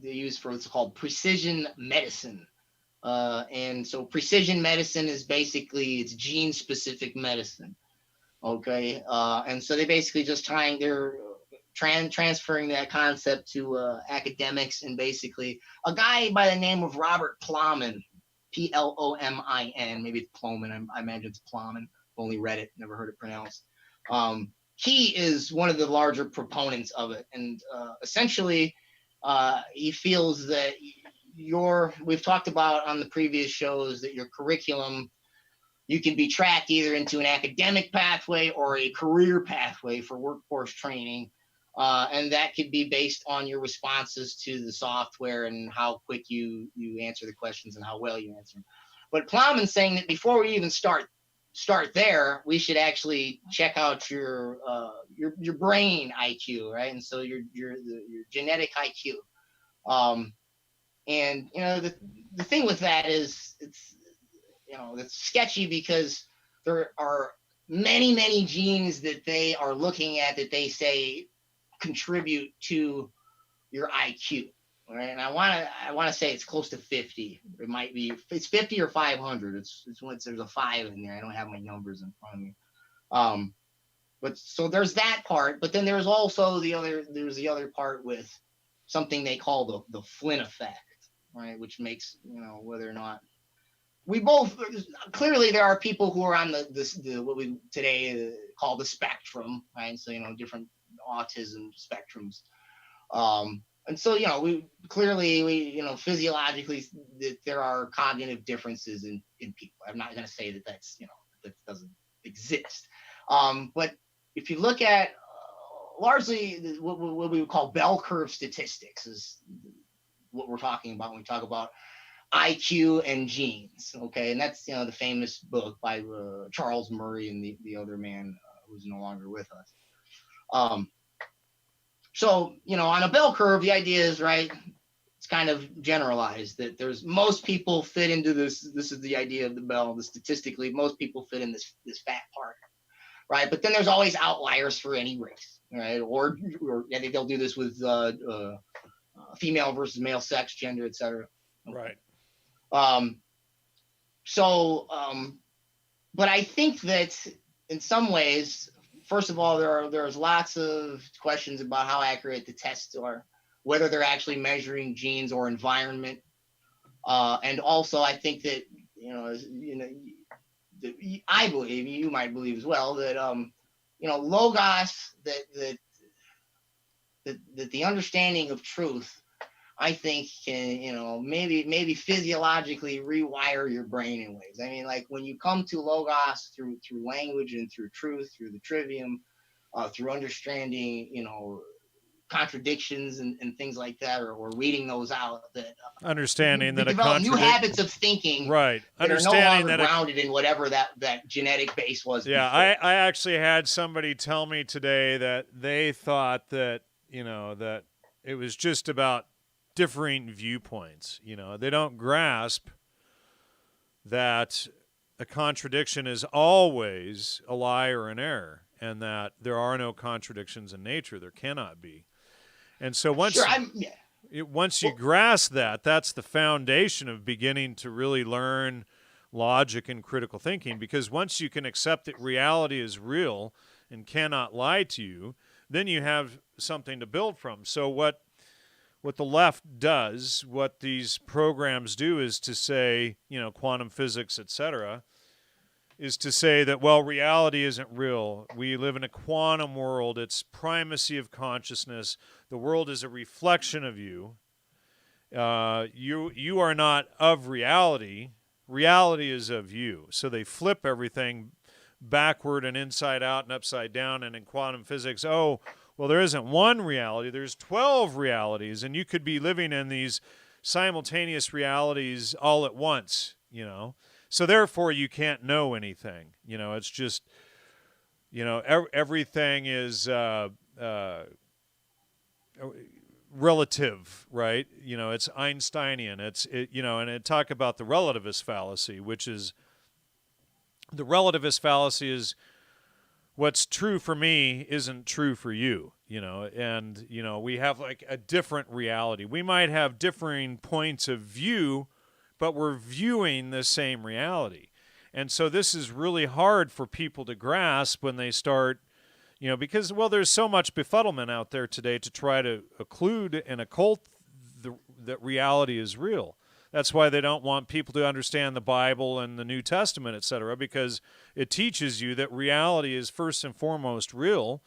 they use for what's called precision medicine. And so precision medicine is basically, it's gene-specific medicine. Okay. And so they basically just they're transferring that concept to academics, and basically a guy by the name of Robert Plomin, Plomin, maybe it's Plomin. I imagine it's Plomin. Only read it, never heard it pronounced. He is one of the larger proponents of it, and essentially he feels that we've talked about on the previous shows that your curriculum, you can be tracked either into an academic pathway or a career pathway for workforce training, and that could be based on your responses to the software and how quick you answer the questions and how well you answer them. But Plowman's saying that before we even start there, we should actually check out your brain IQ, right? And so your genetic IQ. And the thing with that is it's sketchy, because there are many genes that they are looking at that they say contribute to your IQ. Right, and I want to say it's close to 50. It might be, it's 50 or 500. It's there's a 5 in there. I don't have my numbers in front of me. But so there's that part. But then there's also the other part with something they call the Flynn effect, right? Which makes whether or not we both, clearly there are people who are on the what we today call the spectrum, right? So different autism spectrums. And so, we clearly, physiologically, that there are cognitive differences in people. I'm not going to say that that doesn't exist. But if you look at largely what we would call bell curve statistics is what we're talking about when we talk about IQ and genes. Okay. And that's, the famous book by Charles Murray and the other man who's no longer with us. So, on a bell curve, the idea is, right, it's kind of generalized that most people fit into this is the idea of the bell, statistically, most people fit in this fat part, right? But then there's always outliers for any race, right? Or they'll do this with female versus male sex, gender, etc. Right. But I think that in some ways, first of all, there's lots of questions about how accurate the tests are, whether they're actually measuring genes or environment, and also I think that I believe, you might believe as well, that logos, that the understanding of truth, I think can maybe physiologically rewire your brain in ways. I mean, like when you come to logos through language and through truth, through the trivium, through understanding contradictions and things like that, or reading those out, that understanding that a develop new habits of thinking, right, that are no understanding longer that grounded in whatever that genetic base was. Yeah, before. I actually had somebody tell me today that they thought that, that it was just about differing viewpoints. They don't grasp that a contradiction is always a lie or an error, and that there are no contradictions in nature. There cannot be. And so once you grasp that, that's the foundation of beginning to really learn logic and critical thinking, because once you can accept that reality is real and cannot lie to you, then you have something to build from. So what the left does, what these programs do, is to say, quantum physics, etc., is to say that, well, reality isn't real. We live in a quantum world. It's primacy of consciousness. The world is a reflection of you. You are not of reality. Reality is of you. So they flip everything backward and inside out and upside down. And in quantum physics, well, there isn't one reality. There's 12 realities. And you could be living in these simultaneous realities all at once, So therefore, you can't know anything. It's just, everything is relative, right? It's Einsteinian. And it talk about the relativist fallacy, which is, the relativist fallacy is, what's true for me isn't true for you, and, we have like a different reality. We might have differing points of view, but we're viewing the same reality. And so this is really hard for people to grasp when they start, because, well, there's so much befuddlement out there today to try to occlude and occult that reality is real. That's why they don't want people to understand the Bible and the New Testament, etc., because it teaches you that reality is first and foremost real,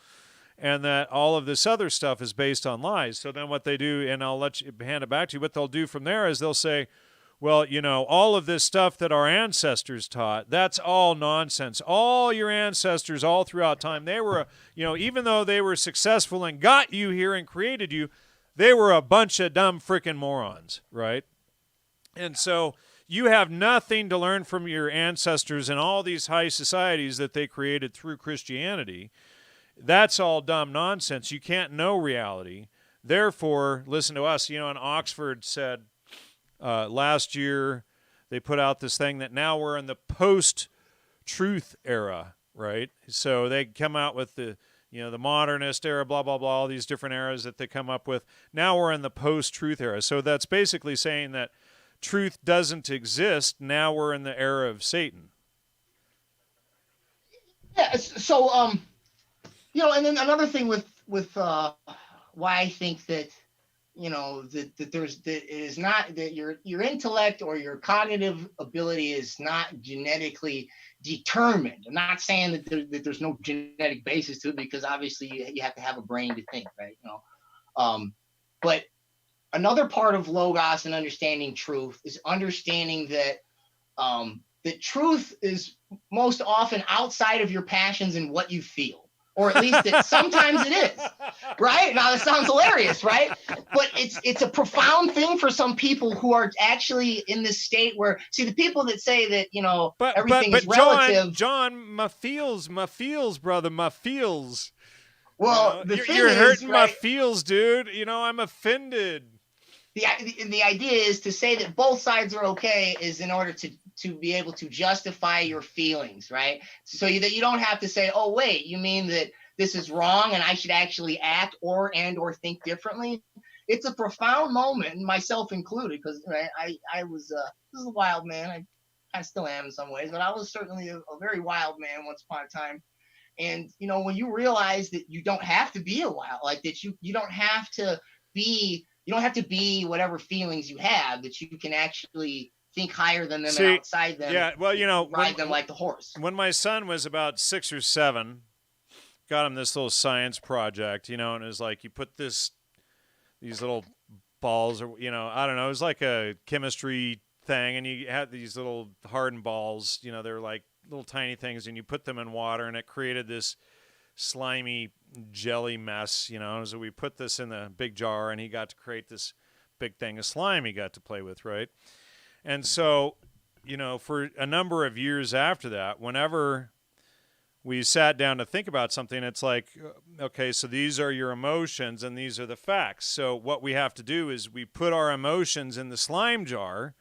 and that all of this other stuff is based on lies. So then what they do, and I'll let you hand it back to you, what they'll do from there is they'll say, well, all of this stuff that our ancestors taught, that's all nonsense. All your ancestors all throughout time, they were, even though they were successful and got you here and created you, they were a bunch of dumb freaking morons, right? And so you have nothing to learn from your ancestors and all these high societies that they created through Christianity. That's all dumb nonsense. You can't know reality. Therefore, listen to us. And Oxford said, last year, they put out this thing that now we're in the post-truth era, right? So they come out with the modernist era, blah, blah, blah, all these different eras that they come up with. Now we're in the post-truth era. So that's basically saying that truth doesn't exist. Now we're in the era of Satan. Yeah. So, and then another thing with why I think that, that it is not that your intellect or your cognitive ability is not genetically determined. I'm not saying that there's no genetic basis to it, because obviously you have to have a brain to think, right? But another part of logos and understanding truth is understanding that that truth is most often outside of your passions and what you feel. Or at least sometimes it is, right? Now that sounds hilarious, right? But it's a profound thing for some people who are actually in this state where, see, the people that say that, everything is relative. John, my feels, brother, my feels. Well, you're hurting my feels, dude. I'm offended. The idea is to say that both sides are okay is in order to be able to justify your feelings, right? So that you don't have to say, oh, wait, you mean that this is wrong and I should actually act or think differently? It's a profound moment, myself included, because I was this is a wild man. I still am in some ways, but I was certainly a very wild man once upon a time. And, when you realize that you don't have to be a wild, like that you don't have to be whatever feelings you have, that you can actually think higher than them and outside them. Yeah, well, ride them like the horse. When my son was about 6 or 7, got him this little science project, and it was like you put these little balls, or I don't know, it was like a chemistry thing, and you had these little hardened balls, they're like little tiny things, and you put them in water, and it created this slimy jelly mess, so we put this in the big jar, and he got to create this big thing of slime he got to play with, right? And so, for a number of years after that, whenever we sat down to think about something, it's like, okay, so these are your emotions and these are the facts. So what we have to do is we put our emotions in the slime jar,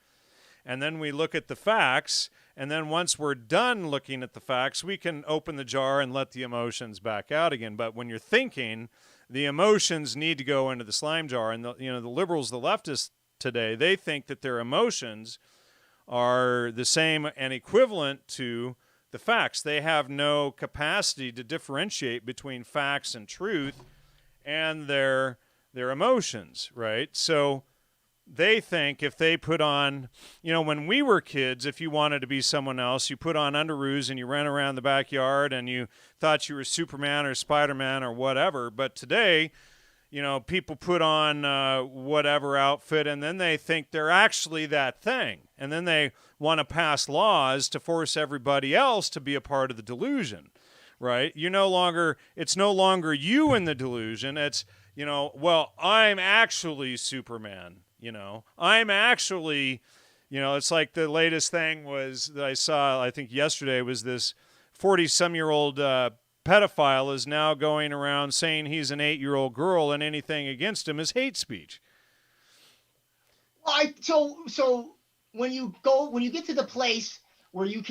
and then we look at the facts, and then once we're done looking at the facts, we can open the jar and let the emotions back out again. But when you're thinking, the emotions need to go into the slime jar. And the liberals, the leftists today, they think that their emotions are the same and equivalent to the facts. They have no capacity to differentiate between facts and truth and their emotions, right? So they think if they put on, when we were kids, if you wanted to be someone else, you put on underoos and you ran around the backyard and you thought you were Superman or Spider-Man or whatever. But today, people put on whatever outfit, and then they think they're actually that thing. And then they want to pass laws to force everybody else to be a part of the delusion, right? It's no longer you in the delusion. It's, well, I'm actually Superman. I'm actually, it's like the latest thing was that I saw, I think yesterday, was this 40-some-year-old pedophile is now going around saying he's an 8-year-old girl, and anything against him is hate speech. So when you get to the place where you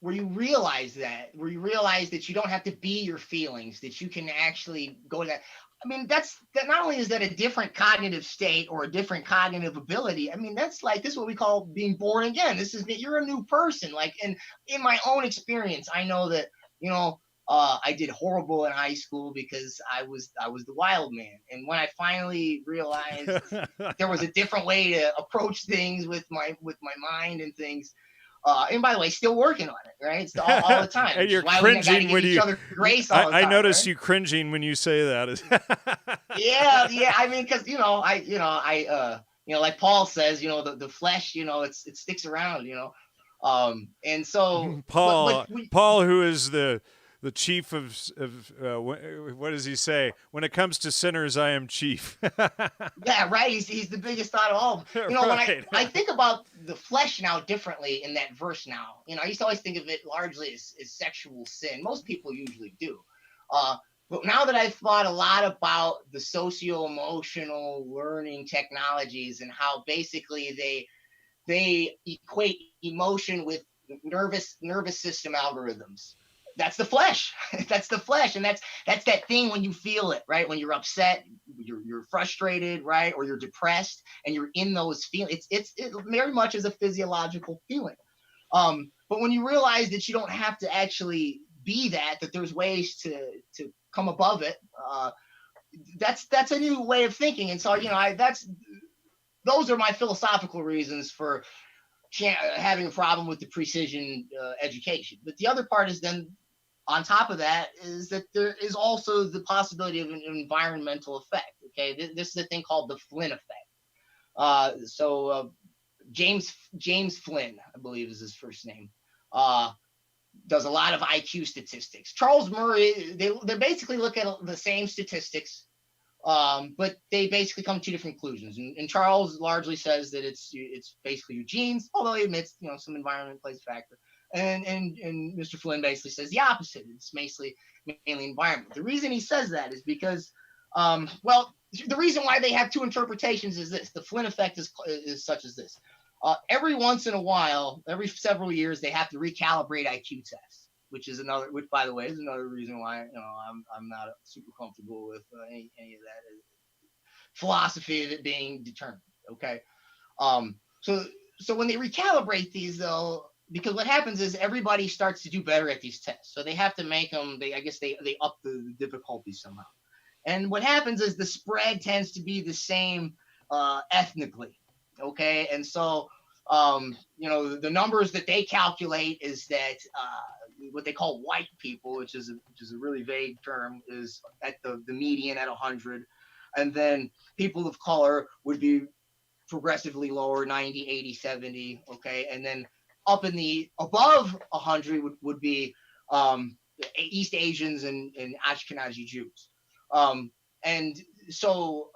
realize that you don't have to be your feelings, that you can actually go to that. I mean, that not only is that a different cognitive state or a different cognitive ability. I mean, this is what we call being born again. This is that you're a new person. Like, and in my own experience, I know that, I did horrible in high school because I was the wild man. And when I finally realized there was a different way to approach things with my mind and things. And by the way, still working on it, right? It's all the time. And you're cringing when you grace all the time, I notice, right? You cringing when you say that. yeah. I mean, because I like Paul says, the flesh, it sticks around, and so Paul, who is the chief of what does he say? When it comes to sinners, I am chief. Yeah, right. He's the biggest out of all. Right. When I think about the flesh now differently in that verse now, I used to always think of it largely as sexual sin. Most people usually do. But now that I've thought a lot about the socio-emotional learning technologies and how basically they equate emotion with nervous system algorithms. That's the flesh. That's the flesh. And that's that thing when you feel it, right? When you're upset, you're frustrated, right? Or you're depressed and you're in those feelings. It very much is a physiological feeling. But when you realize that you don't have to actually be that there's ways to come above it, that's a new way of thinking. And so, those are my philosophical reasons for having a problem with the precision education. But the other part is then, on top of that, is that there is also the possibility of an environmental effect. Okay, this is a thing called the Flynn effect. James Flynn, I believe is his first name, does a lot of IQ statistics. Charles Murray, they basically look at the same statistics, but they basically come to two different conclusions. And Charles largely says that it's basically your genes, although he admits some environment plays a factor. And Mr. Flynn basically says the opposite. It's mainly environment. The reason he says that is because, the reason why they have two interpretations is this. The Flynn effect is such as this. Every once in a while, every several years, they have to recalibrate IQ tests, which by the way, is another reason why I'm not super comfortable with any of that philosophy of it being determined. Okay, so when they recalibrate these, though, because what happens is everybody starts to do better at these tests, so they have to make them. They up the difficulty somehow, and what happens is the spread tends to be the same ethnically. Okay, and so the numbers that they calculate is that what they call white people, which is a really vague term, is at the median at 100, and then people of color would be progressively lower, 90, 80, 70. Okay, and then up in the above 100 would be East Asians and Ashkenazi Jews. And so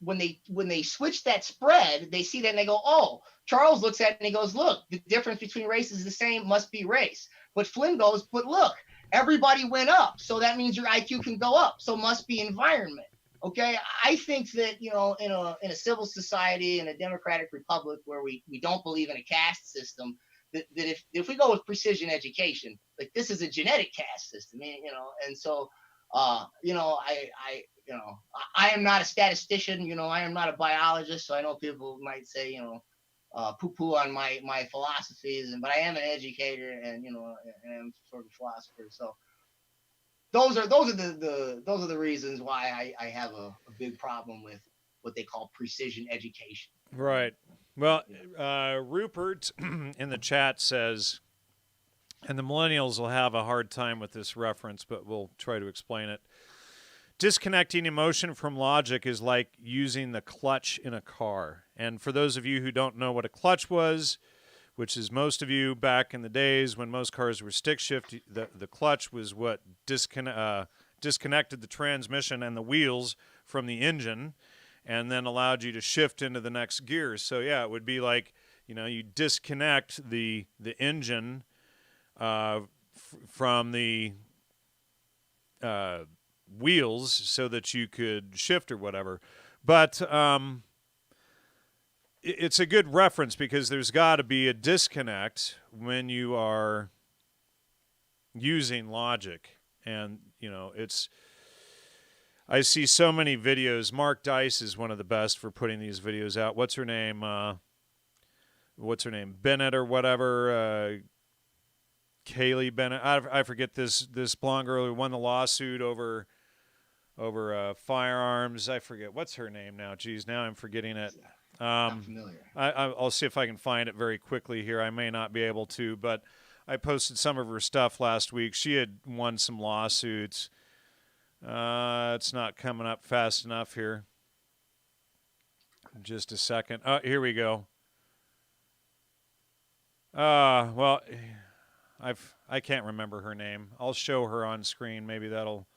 when they switch that spread, they see that and they go, oh, Charles looks at it and he goes, look, the difference between races is the same, must be race. But Flynn goes, but look, everybody went up, so that means your IQ can go up, so must be environment. Okay, I think that, you know, in a civil society, in a democratic republic where we don't believe in a caste system, that if we go with precision education, like this is a genetic caste system, you know, and so you know, I am not a statistician, you know, I am not a biologist, so I know people might say, you know, poo-poo on my philosophies, but I am an educator and, you know, and I'm sort of a philosopher. So those are the reasons why I have a big problem with what they call precision education. Right. Well, Rupert in the chat says, and the millennials will have a hard time with this reference, but we'll try to explain it. Disconnecting emotion from logic is like using the clutch in a car. And for those of you who don't know what a clutch was, which is most of you back in the days when most cars were stick shift, the clutch was what disconnected the transmission and the wheels from the engine and then allowed you to shift into the next gear. So, yeah, it would be like, you know, you disconnect the engine from the wheels so that you could shift or whatever. But it's a good reference because there's got to be a disconnect when you are using logic. And, you know, I see so many videos. Mark Dice is one of the best for putting these videos out. What's her name? Bennett or whatever. Kaylee Bennett. I forget this blonde girl who won the lawsuit over firearms. I forget. What's her name now? Geez, now I'm forgetting it. Not familiar. I'll see if I can find it very quickly here. I may not be able to, but I posted some of her stuff last week. She had won some lawsuits. It's not coming up fast enough here. Just a second. Oh, here we go. Well, I can't remember her name. I'll show her on screen. Maybe that'll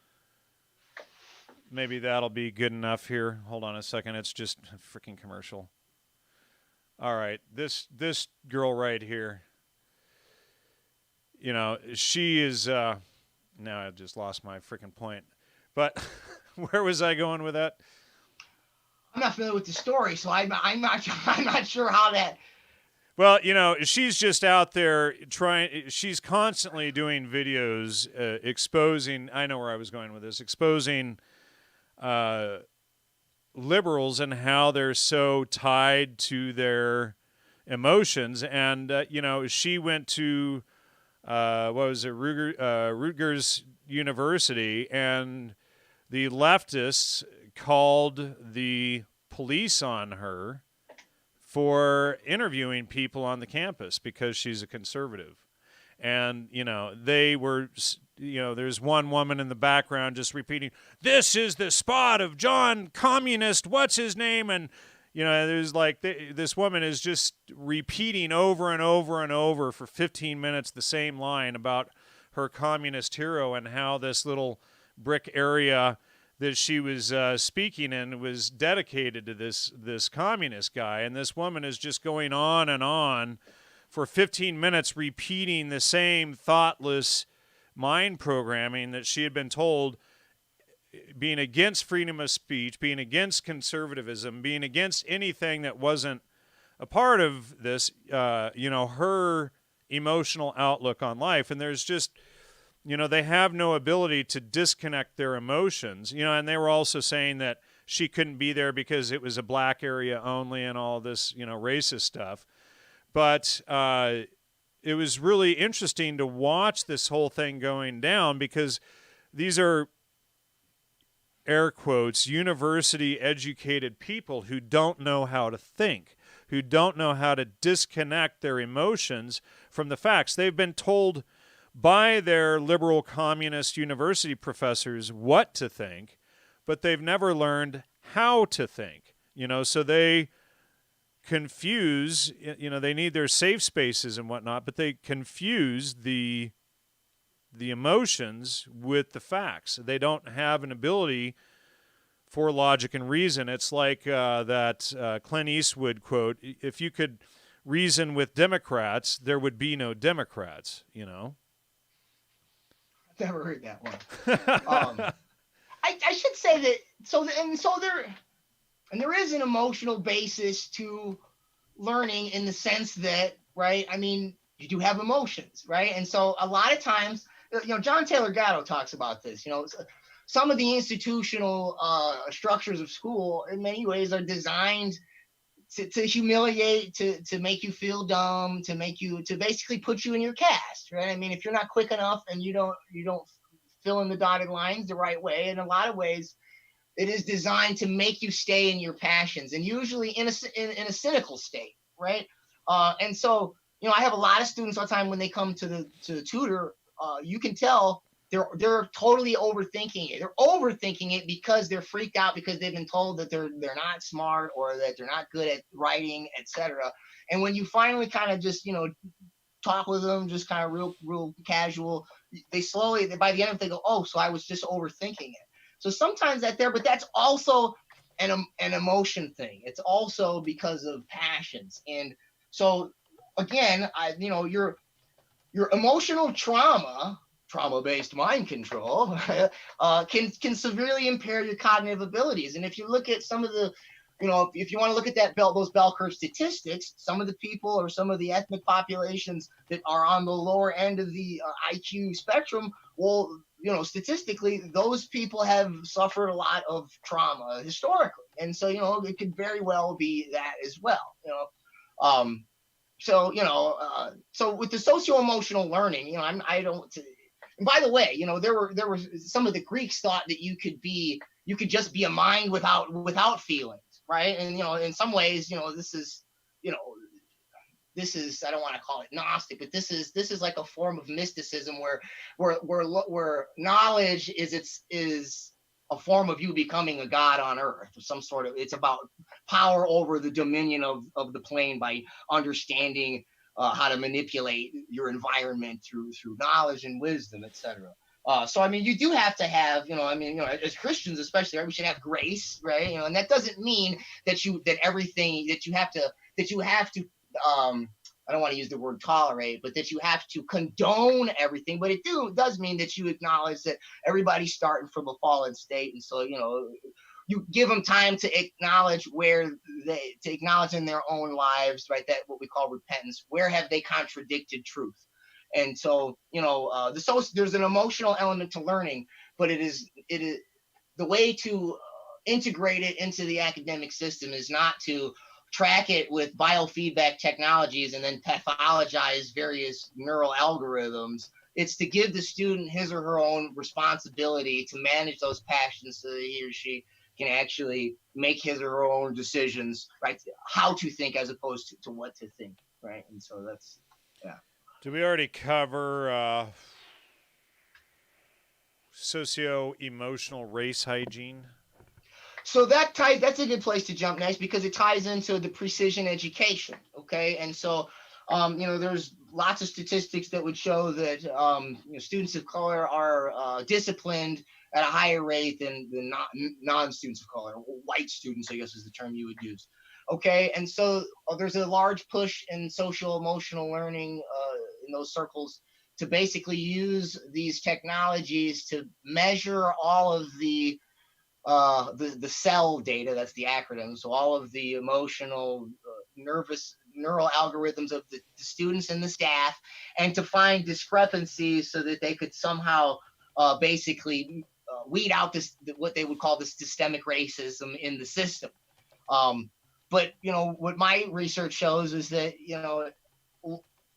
be good enough here. Hold on a second. It's just a freaking commercial. All right. This girl right here. You know, she is now I just lost my freaking point. But where was I going with that? I'm not familiar with the story, so I'm not sure how that. Well, you know, she's just out there she's constantly doing videos exposing, I know where I was going with this, exposing liberals and how they're so tied to their emotions. And, you know, she went to, Rutgers University, and the leftists called the police on her for interviewing people on the campus because she's a conservative. And, you know, they were, you know, there's one woman in the background just repeating, "This is the spot of John Communist, what's his name?" And, you know, there's like, this woman is just repeating over and over and over for 15 minutes the same line about her communist hero and how this little brick area that she was speaking in was dedicated to this communist guy. And this woman is just going on and on for 15 minutes repeating the same thoughtless mind programming that she had been told, being against freedom of speech, being against conservatism, being against anything that wasn't a part of this, you know, her emotional outlook on life. And there's just, you know, they have no ability to disconnect their emotions, you know, and they were also saying that she couldn't be there because it was a black area only and all this, you know, racist stuff. But it was really interesting to watch this whole thing going down because these are, air quotes, university-educated people who don't know how to think, who don't know how to disconnect their emotions from the facts. They've been told by their liberal communist university professors what to think, but they've never learned how to think. You know, so they confuse, you know, they need their safe spaces and whatnot, but they confuse the the emotions with the facts. They don't have an ability for logic and reason. It's like that Clint Eastwood quote: "If you could reason with Democrats, there would be no Democrats." You know. Never heard that one. I should say that there is an emotional basis to learning in the sense that, right? I mean, you do have emotions, right? And so a lot of times, John Taylor Gatto talks about this. Some of the institutional structures of school, in many ways, are designed to humiliate, to make you feel dumb, to basically put you in your cast, right? I mean, if you're not quick enough and you don't fill in the dotted lines the right way, in a lot of ways, it is designed to make you stay in your passions, and usually in a cynical state, right? And so, I have a lot of students all the time when they come to the tutor. You can tell they're totally overthinking it. They're overthinking it because they're freaked out because they've been told that they're not smart or that they're not good at writing, etc. And when you finally kind of just talk with them, just kind of real casual, they slowly, by the end of it, they go, oh, so I was just overthinking it. So sometimes that's there, but that's also an emotion thing. It's also because of passions. And so again, your emotional trauma-based mind control can severely impair your cognitive abilities. And if you look at some of the, if you want to look at those bell curve statistics, some of the people or some of the ethnic populations that are on the lower end of the IQ spectrum, well, statistically, those people have suffered a lot of trauma historically. And so, it could very well be that as well, so with the socio-emotional learning, I don't. And by the way, there were some of the Greeks thought that you could just be a mind without feelings, right? And in some ways, this is I don't want to call it Gnostic, but this is like a form of mysticism where knowledge is a form of you becoming a god on earth, or some sort of. It's about power over the dominion of the plane by understanding how to manipulate your environment through knowledge and wisdom, etc. So I mean, you do have to have, as Christians especially, right, we should have grace, right? And that doesn't mean that you have to I don't want to use the word tolerate, but that you have to condone everything. But it does mean that you acknowledge that everybody's starting from a fallen state, and so you give them time to acknowledge in their own lives, right? That what we call repentance. Where have they contradicted truth? And so there's an emotional element to learning, but it is the way to integrate it into the academic system is not to track it with biofeedback technologies and then pathologize various neural algorithms. It's to give the student his or her own responsibility to manage those passions so that he or she can actually make his or her own decisions, right? How to think as opposed to what to think, right? And so that's, yeah. Did we already cover socio-emotional race hygiene? So that's a good place to jump next because it ties into the precision education. Okay. And so, there's lots of statistics that would show that, students of color are disciplined at a higher rate than non-students of color. White students, I guess, is the term you would use. Okay. And so there's a large push in social emotional learning in those circles to basically use these technologies to measure all of the cell data. That's the acronym. So all of the emotional, neural algorithms of the students and the staff, and to find discrepancies so that they could somehow basically weed out what they would call the systemic racism in the system. But what my research shows is that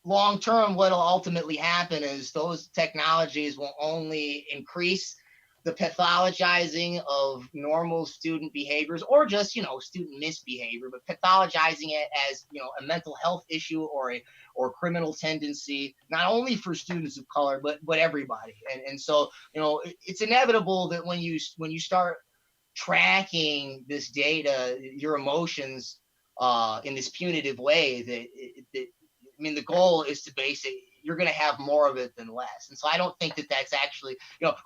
long term, what will ultimately happen is those technologies will only increase the pathologizing of normal student behaviors, or just student misbehavior, but pathologizing it as a mental health issue or criminal tendency, not only for students of color but everybody. And so it's inevitable that when you start tracking this data, your emotions in this punitive way, that the goal is to basically you're going to have more of it than less. And so I don't think that that's actually,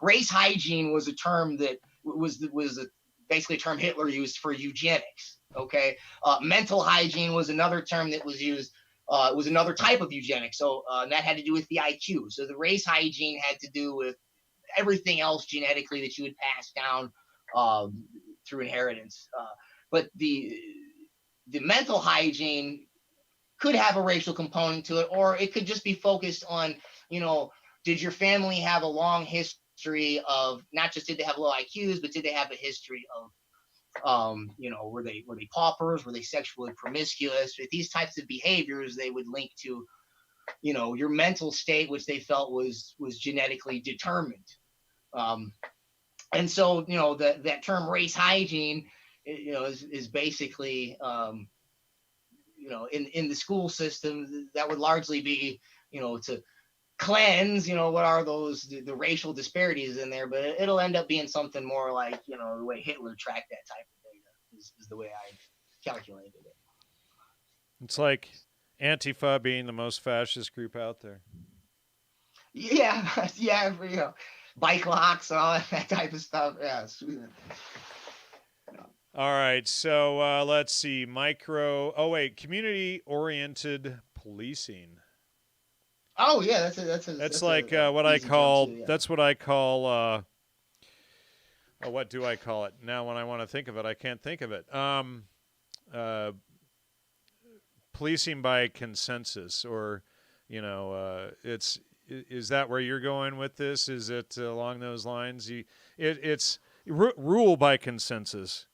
race hygiene was a term that basically a term Hitler used for eugenics. Okay. Mental hygiene was another term that was used. It was another type of eugenics. So that had to do with the IQ. So the race hygiene had to do with everything else genetically that you would pass down through inheritance. But the mental hygiene could have a racial component to it, or it could just be focused on, did your family have a long history of not just did they have low IQs, but did they have a history of were they paupers? Were they sexually promiscuous? With these types of behaviors, they would link to, your mental state, which they felt was genetically determined. And so, that term race hygiene, is basically, in the school system, that would largely be, to cleanse, what are those, the racial disparities in there, but it'll end up being something more like, the way Hitler tracked that type of data is the way I calculated it. It's like Antifa being the most fascist group out there. Yeah, yeah, bike locks and all that type of stuff. Yeah. All right, so let's see. Community-oriented policing. Oh yeah, that's like what I call. Too, yeah. That's what I call. What do I call it now? When I want to think of it, I can't think of it. Policing by consensus, or is that where you're going with this? Is it along those lines? It's rule by consensus.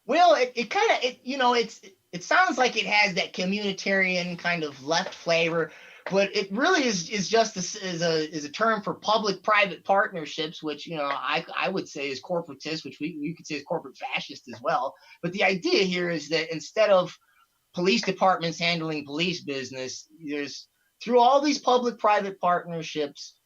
Well, it kind of it sounds like it has that communitarian kind of left flavor, but it really is just is a term for public-private partnerships, which I would say is corporatist, which we could say is corporate fascist as well. But the idea here is that instead of police departments handling police business, there's through all these public-private partnerships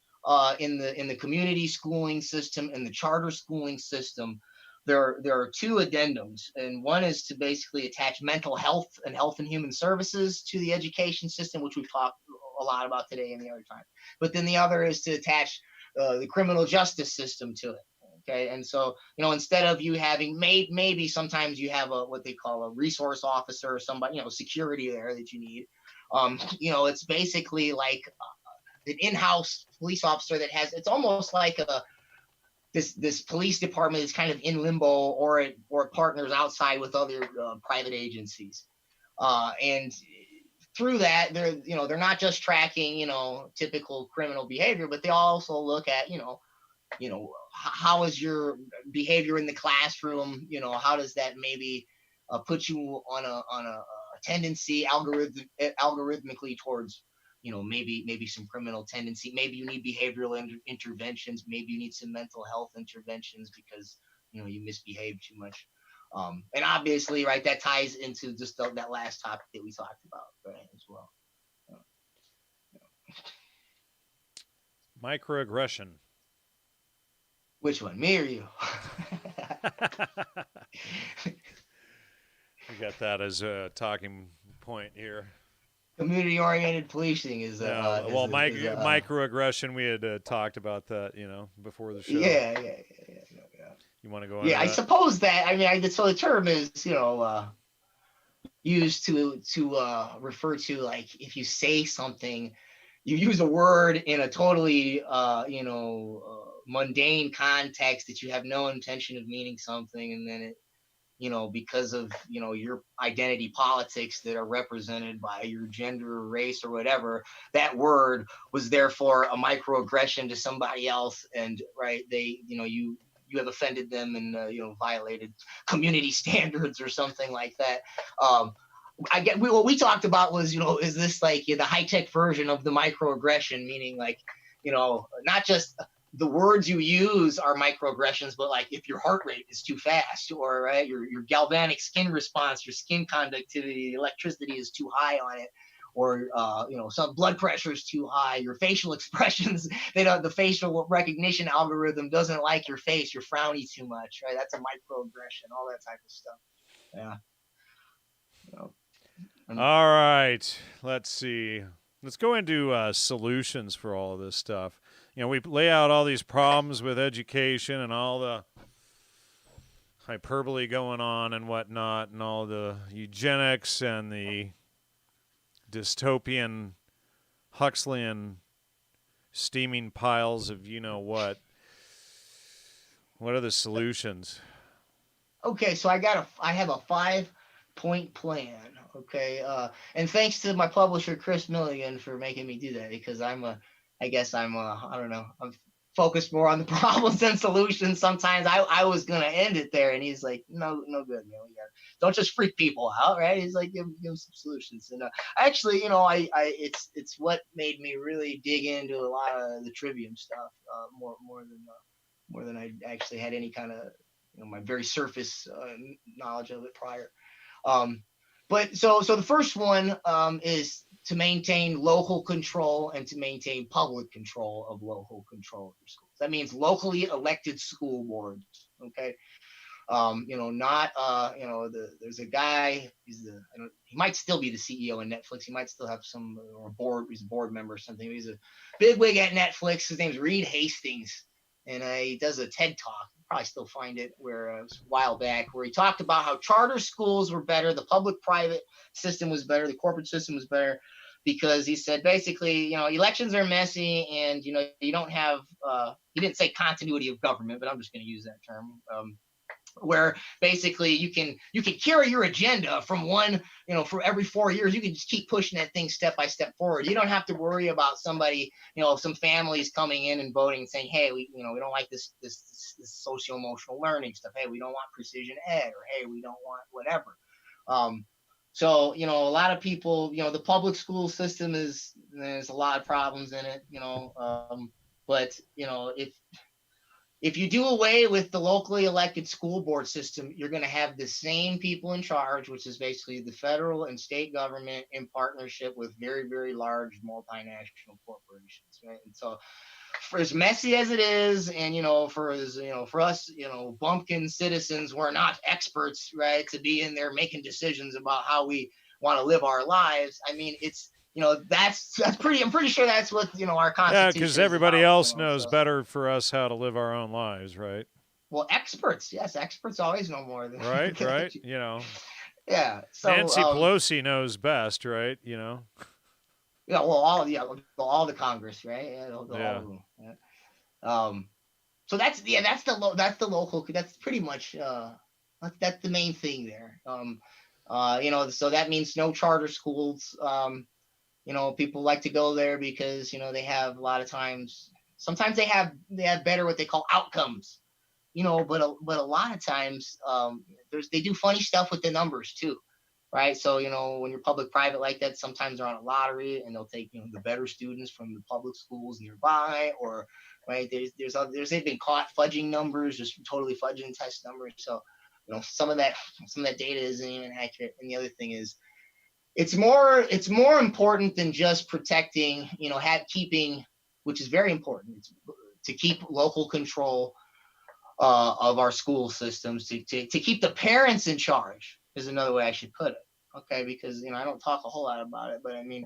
in the community schooling system and the charter schooling system. There are two addendums, and one is to basically attach mental health and health and human services to the education system, which we've talked a lot about today and the other time. But then the other is to attach the criminal justice system to it. Okay, and so instead of you having maybe sometimes you have what they call a resource officer or somebody security there that you need. It's basically like an in-house police officer that has. It's almost like this police department is kind of in limbo, or it partners outside with other private agencies, and through that they're not just tracking typical criminal behavior, but they also look at how is your behavior in the classroom, how does that maybe put you on a tendency algorithmically towards maybe some criminal tendency. Maybe you need behavioral interventions. Maybe you need some mental health interventions because you misbehaved too much. And obviously, right, that ties into just that last topic that we talked about, right, as well. Microaggression. Which one, me or you? We got that as a talking point here. Community-oriented policing is microaggression. We had talked about that, before the show. Yeah. You want to go on? Yeah, I suppose that. I mean, so the term is, used to refer to, like, if you say something, you use a word in a totally, mundane context that you have no intention of meaning something, and then it, because of, your identity politics that are represented by your gender or race or whatever, that word was therefore a microaggression to somebody else. And right, they, you have offended them and, violated community standards or something like that. I get what we talked about was, is this like the high-tech version of the microaggression, meaning like, not just the words you use are microaggressions, but like if your heart rate is too fast, or right, your galvanic skin response, your skin conductivity, the electricity is too high on it, or some blood pressure is too high, your facial expressions, the facial recognition algorithm doesn't like your face, you're frowny too much, right? That's a microaggression, all that type of stuff. Yeah. All right, let's see. Let's go into solutions for all of this stuff. We lay out all these problems with education and all the hyperbole going on and whatnot, and all the eugenics and the dystopian Huxleyan steaming piles of what. What are the solutions? Okay, so I have a 5-point plan. Okay, and thanks to my publisher Chris Milligan for making me do that, because I don't know, I'm focused more on the problems than solutions. Sometimes I was gonna end it there, and he's like, no good, man. Don't just freak people out, right? He's like, give them some solutions. And actually, it's what made me really dig into a lot of the Trivium stuff, more than I actually had any kind of my very surface knowledge of it prior. But so the first one is to maintain local control and to maintain public control of local control of your schools. That means locally elected school boards. Okay. Not there's a guy, he might still be the CEO of Netflix. He might still have he's a board member or something. He's a bigwig at Netflix. His name's Reed Hastings. And he does a TED talk. You probably still find it, where it was a while back, where he talked about how charter schools were better, the public-private system was better, the corporate system was better, because he said basically, elections are messy, and you don't have. He didn't say continuity of government, but I'm just going to use that term. Where basically you can carry your agenda from for every 4 years, you can just keep pushing that thing step by step forward. You don't have to worry about somebody, some families coming in and voting and saying, hey, we don't like this socio-emotional learning stuff. Hey, we don't want precision ed, or hey, we don't want whatever. So, a lot of people, the public school system there's a lot of problems in it, but if you do away with the locally elected school board system, you're going to have the same people in charge, which is basically the federal and state government in partnership with very, very large multinational corporations, right? And so, for as messy as it is, and for us, bumpkin citizens, we're not experts, right, to be in there making decisions about how we want to live our lives. I mean, it's that's pretty. I'm pretty sure that's what our Constitution. Yeah, because everybody else knows better for us how to live our own lives, right? Well, experts, yes, experts always know more than right. Yeah. So Nancy Pelosi knows best, right? Yeah. Well, all the Congress, right? Yeah. All of them. Yeah. So that's the local. That's pretty much that's the main thing there. So that means no charter schools. People like to go there because they have a lot of times. Sometimes they have better what they call outcomes, but a lot of times they do funny stuff with the numbers too, right? So when you're public-private like that, sometimes they're on a lottery and they'll take the better students from the public schools nearby, or right they've been caught fudging numbers, just totally fudging test numbers. So some of that data isn't even accurate. And the other thing is, it's more important than just protecting, keeping, which is very important, to keep local control of our school systems, to keep the parents in charge, is another way I should put it. Okay, because I don't talk a whole lot about it, but I mean,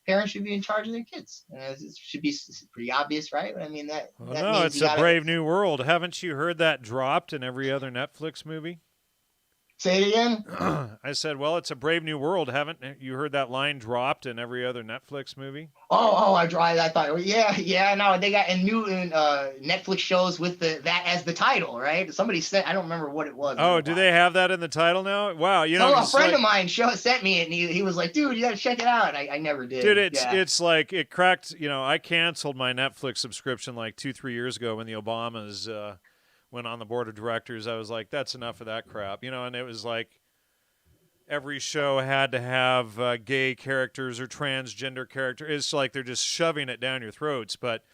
parents should be in charge of their kids. It should be pretty obvious, right? I mean that. Well, that means it's a brave new world. Haven't you heard that dropped in every other Netflix movie? Say it again. I said, well, it's a brave new world. Haven't you heard that line dropped in every other Netflix movie? I thought, yeah. No, they got new Netflix shows with that as the title, right? Somebody said, I don't remember what it was. Oh, do they have that in the title now? Wow, a friend of mine sent me it, and he was like, dude, you got to check it out. I never did. Dude, it's like it cracked. I canceled my Netflix subscription like 2-3 years ago when the Obamas went on the board of directors. I was like, that's enough of that crap, and it was like every show had to have gay characters or transgender characters. It's like they're just shoving it down your throats. But,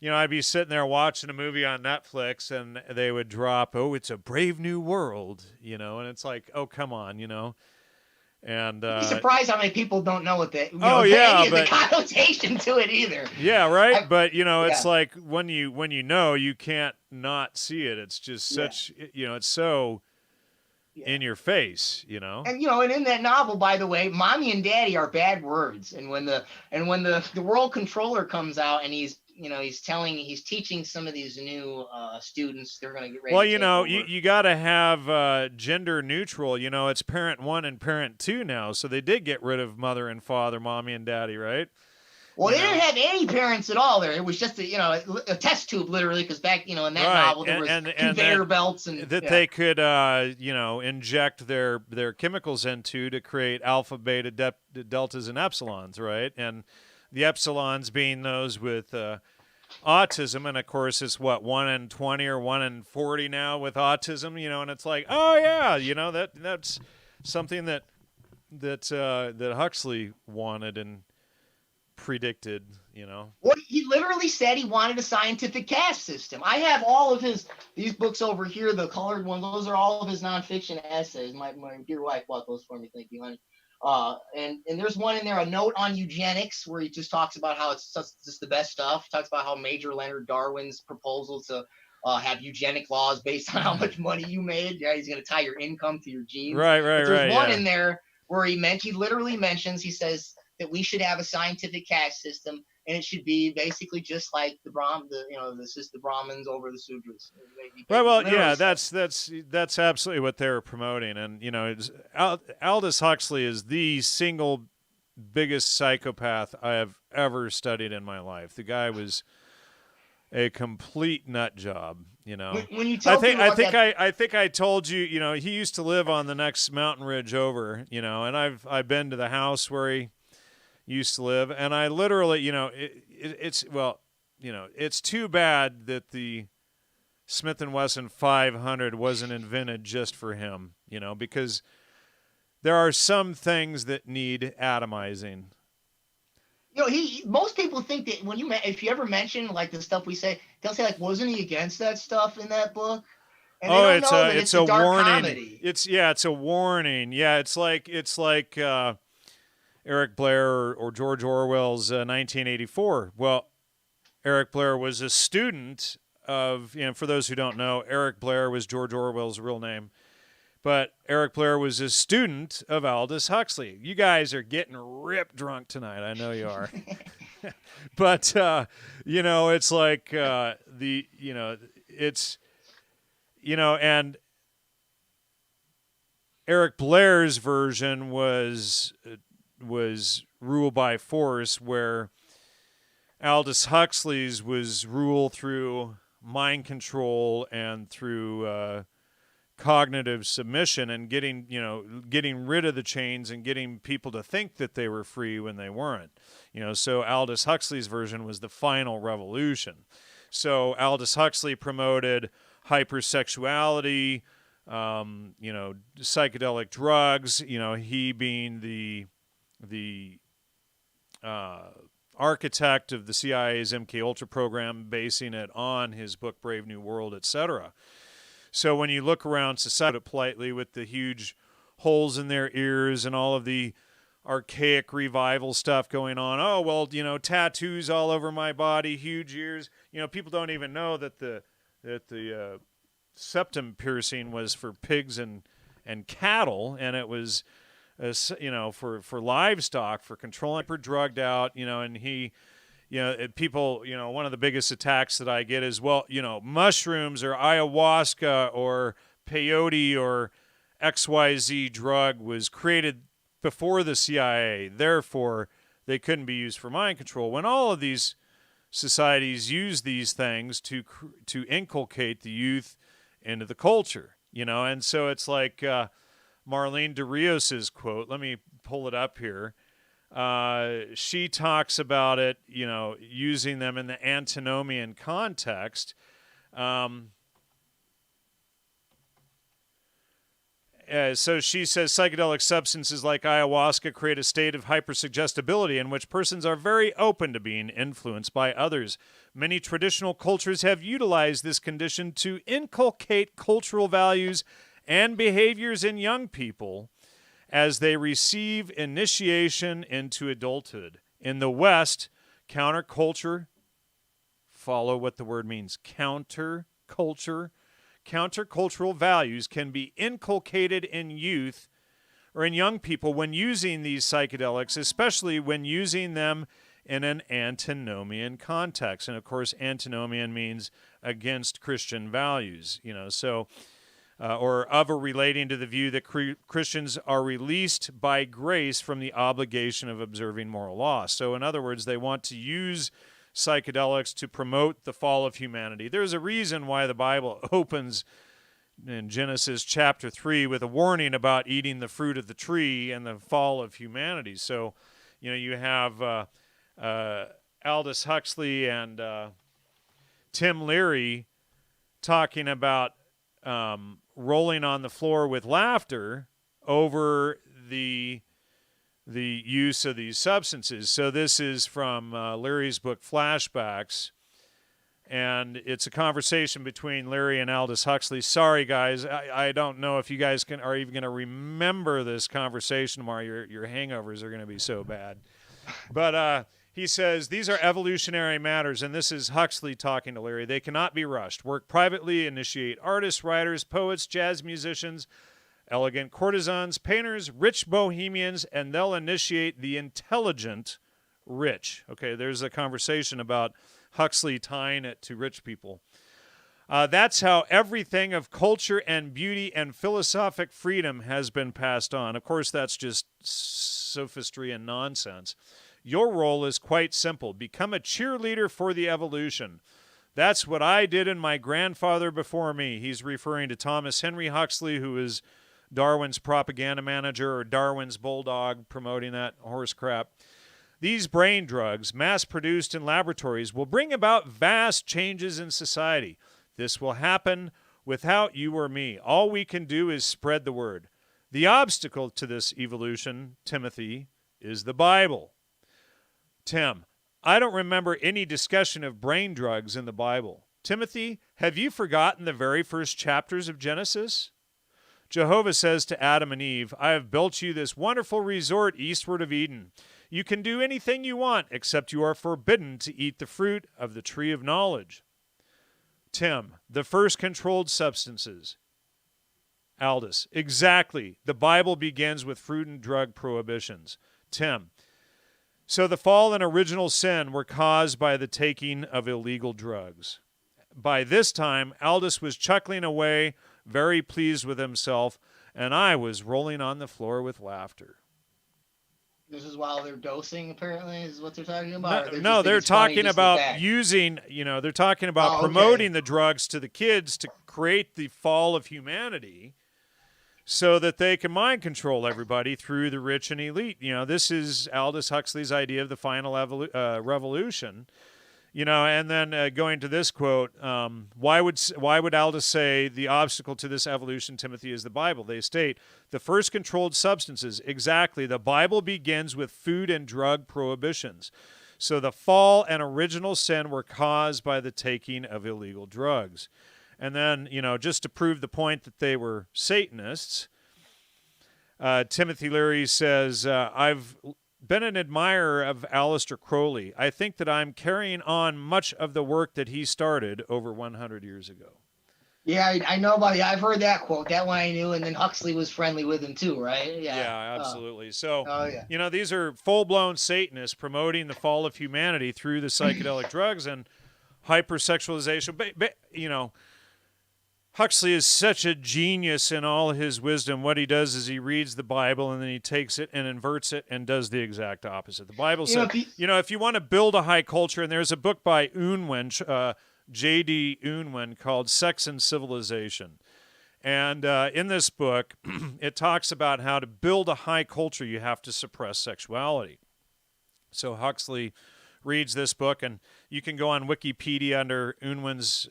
I'd be sitting there watching a movie on Netflix and they would drop, oh, it's a brave new world, and it's like, oh, come on, And you'd be surprised how many people don't know what the the connotation to it either. Yeah, right. But it's like when you know, you can't not see it. It's just such it's so in your face, you know. And and in that novel, by the way, mommy and daddy are bad words. And when the world controller comes out and he's teaching some of these new students, they're going to get ready Well, to take over. you got to have gender neutral. It's parent 1 and parent 2 now, so they did get rid of mother and father, mommy and daddy, right? Well, they didn't have any parents at all there. It was just a test tube, literally, because back in that novel there was conveyor belts and that they could inject their chemicals into to create alpha, beta, deltas, and epsilons, right? And the epsilons being those with autism, and of course it's 1 in 20 or 1 in 40 now with autism, and it's like, oh yeah, that's something that Huxley wanted and predicted, Well, he literally said he wanted a scientific caste system. I have all of these books over here, the colored ones. Those are all of his nonfiction essays. My dear wife bought those for me. Thank you, honey. And there's one in there, a note on eugenics, where he just talks about how it's just the best stuff. He talks about how Major Leonard Darwin's proposal to have eugenic laws based on how much money you made. Yeah, he's going to tie your income to your genes. Right. There's one in there where he literally mentions, he says that we should have a scientific caste system, and it should be basically just like the Brahmins over the Sudras. Right. Well, yeah, that's absolutely what they were promoting, and Aldous Huxley is the single biggest psychopath I have ever studied in my life. The guy was a complete nut job. When you tell I think I told you. He used to live on the next mountain ridge over. And I've been to the house where he used to live, and I literally, it's too bad that the Smith & Wesson 500 wasn't invented just for him, because there are some things that need atomizing. Most people think that if you ever mention like the stuff we say, they'll say like, wasn't he against that stuff in that book? And it's a dark warning. Comedy. It's a warning. Yeah, it's like Eric Blair or George Orwell's 1984. Well, Eric Blair was a student of, for those who don't know, Eric Blair was George Orwell's real name. But Eric Blair was a student of Aldous Huxley. You guys are getting ripped drunk tonight. I know you are. But, it's like and Eric Blair's version was rule by force, where Aldous Huxley's was rule through mind control and through cognitive submission and getting rid of the chains and getting people to think that they were free when they weren't. So Aldous Huxley's version was the final revolution. So Aldous Huxley promoted hypersexuality, psychedelic drugs, he being the architect of the CIA's MKUltra program, basing it on his book Brave New World, etc. So when you look around society politely with the huge holes in their ears and all of the archaic revival stuff going on, oh, well, tattoos all over my body, huge ears. People don't even know that the septum piercing was for pigs and cattle, and it was for livestock, for controlling, for drugged out, and he, people, one of the biggest attacks that I get is, well, mushrooms or ayahuasca or peyote or XYZ drug was created before the CIA, therefore they couldn't be used for mind control. When all of these societies use these things to inculcate the youth into the culture, and so it's like Marlene de Rios's quote. Let me pull it up here. She talks about it, using them in the antinomian context. So she says psychedelic substances like ayahuasca create a state of hypersuggestibility in which persons are very open to being influenced by others. Many traditional cultures have utilized this condition to inculcate cultural values and behaviors in young people as they receive initiation into adulthood. In the West, counterculture, follow what the word means, counterculture, countercultural values can be inculcated in youth or in young people when using these psychedelics, especially when using them in an antinomian context. And of course, antinomian means against Christian values, or of or relating to the view that Christians are released by grace from the obligation of observing moral law. So in other words, they want to use psychedelics to promote the fall of humanity. There's a reason why the Bible opens in Genesis chapter 3 with a warning about eating the fruit of the tree and the fall of humanity. So, you have Aldous Huxley and Tim Leary talking about rolling on the floor with laughter over the use of these substances. So this is from Leary's book Flashbacks, and it's a conversation between Leary and Aldous Huxley. Sorry, guys, I don't know if you guys are even going to remember this conversation tomorrow. Your hangovers are going to be so bad. But he says, these are evolutionary matters, and this is Huxley talking to Leary. They cannot be rushed. Work privately, initiate artists, writers, poets, jazz musicians, elegant courtesans, painters, rich bohemians, and they'll initiate the intelligent rich. Okay, there's a conversation about Huxley tying it to rich people. That's how everything of culture and beauty and philosophic freedom has been passed on. Of course, that's just sophistry and nonsense. Your role is quite simple. Become a cheerleader for the evolution. That's what I did and my grandfather before me. He's referring to Thomas Henry Huxley, who is Darwin's propaganda manager, or Darwin's bulldog, promoting that horse crap. These brain drugs, mass-produced in laboratories, will bring about vast changes in society. This will happen without you or me. All we can do is spread the word. The obstacle to this evolution, Timothy, is the Bible. Tim, I don't remember any discussion of brain drugs in the Bible. Timothy, have you forgotten the very first chapters of Genesis? Jehovah says to Adam and Eve, I have built you this wonderful resort eastward of Eden. You can do anything you want, except you are forbidden to eat the fruit of the tree of knowledge. Tim, the first controlled substances. Aldous, exactly. The Bible begins with fruit and drug prohibitions. Tim, so the fall and original sin were caused by the taking of illegal drugs. By this time, Aldous was chuckling away, very pleased with himself, and I was rolling on the floor with laughter. This is while they're dosing, apparently, is what they're talking about? They're talking about using, they're talking about promoting the drugs to the kids to create the fall of humanity so that they can mind control everybody through the rich and elite. This is Aldous Huxley's idea of the final revolution. And then going to this quote, why would Aldous say the obstacle to this evolution, Timothy, is the Bible? They state, the first controlled substances, exactly. The Bible begins with food and drug prohibitions. So the fall and original sin were caused by the taking of illegal drugs. And then, just to prove the point that they were Satanists, Timothy Leary says, I've been an admirer of Aleister Crowley. I think that I'm carrying on much of the work that he started over 100 years ago. Yeah, I know about it. I've heard that quote. That one I knew, and then Huxley was friendly with him too, right? Yeah, absolutely. These are full-blown Satanists promoting the fall of humanity through the psychedelic drugs and hypersexualization. But Huxley is such a genius in all his wisdom. What he does is he reads the Bible and then he takes it and inverts it and does the exact opposite. The Bible says, if you want to build a high culture, and there's a book by Unwin, J.D. Unwin, called Sex and Civilization. And in this book, it talks about how to build a high culture, you have to suppress sexuality. So Huxley reads this book, and you can go on Wikipedia under Unwin's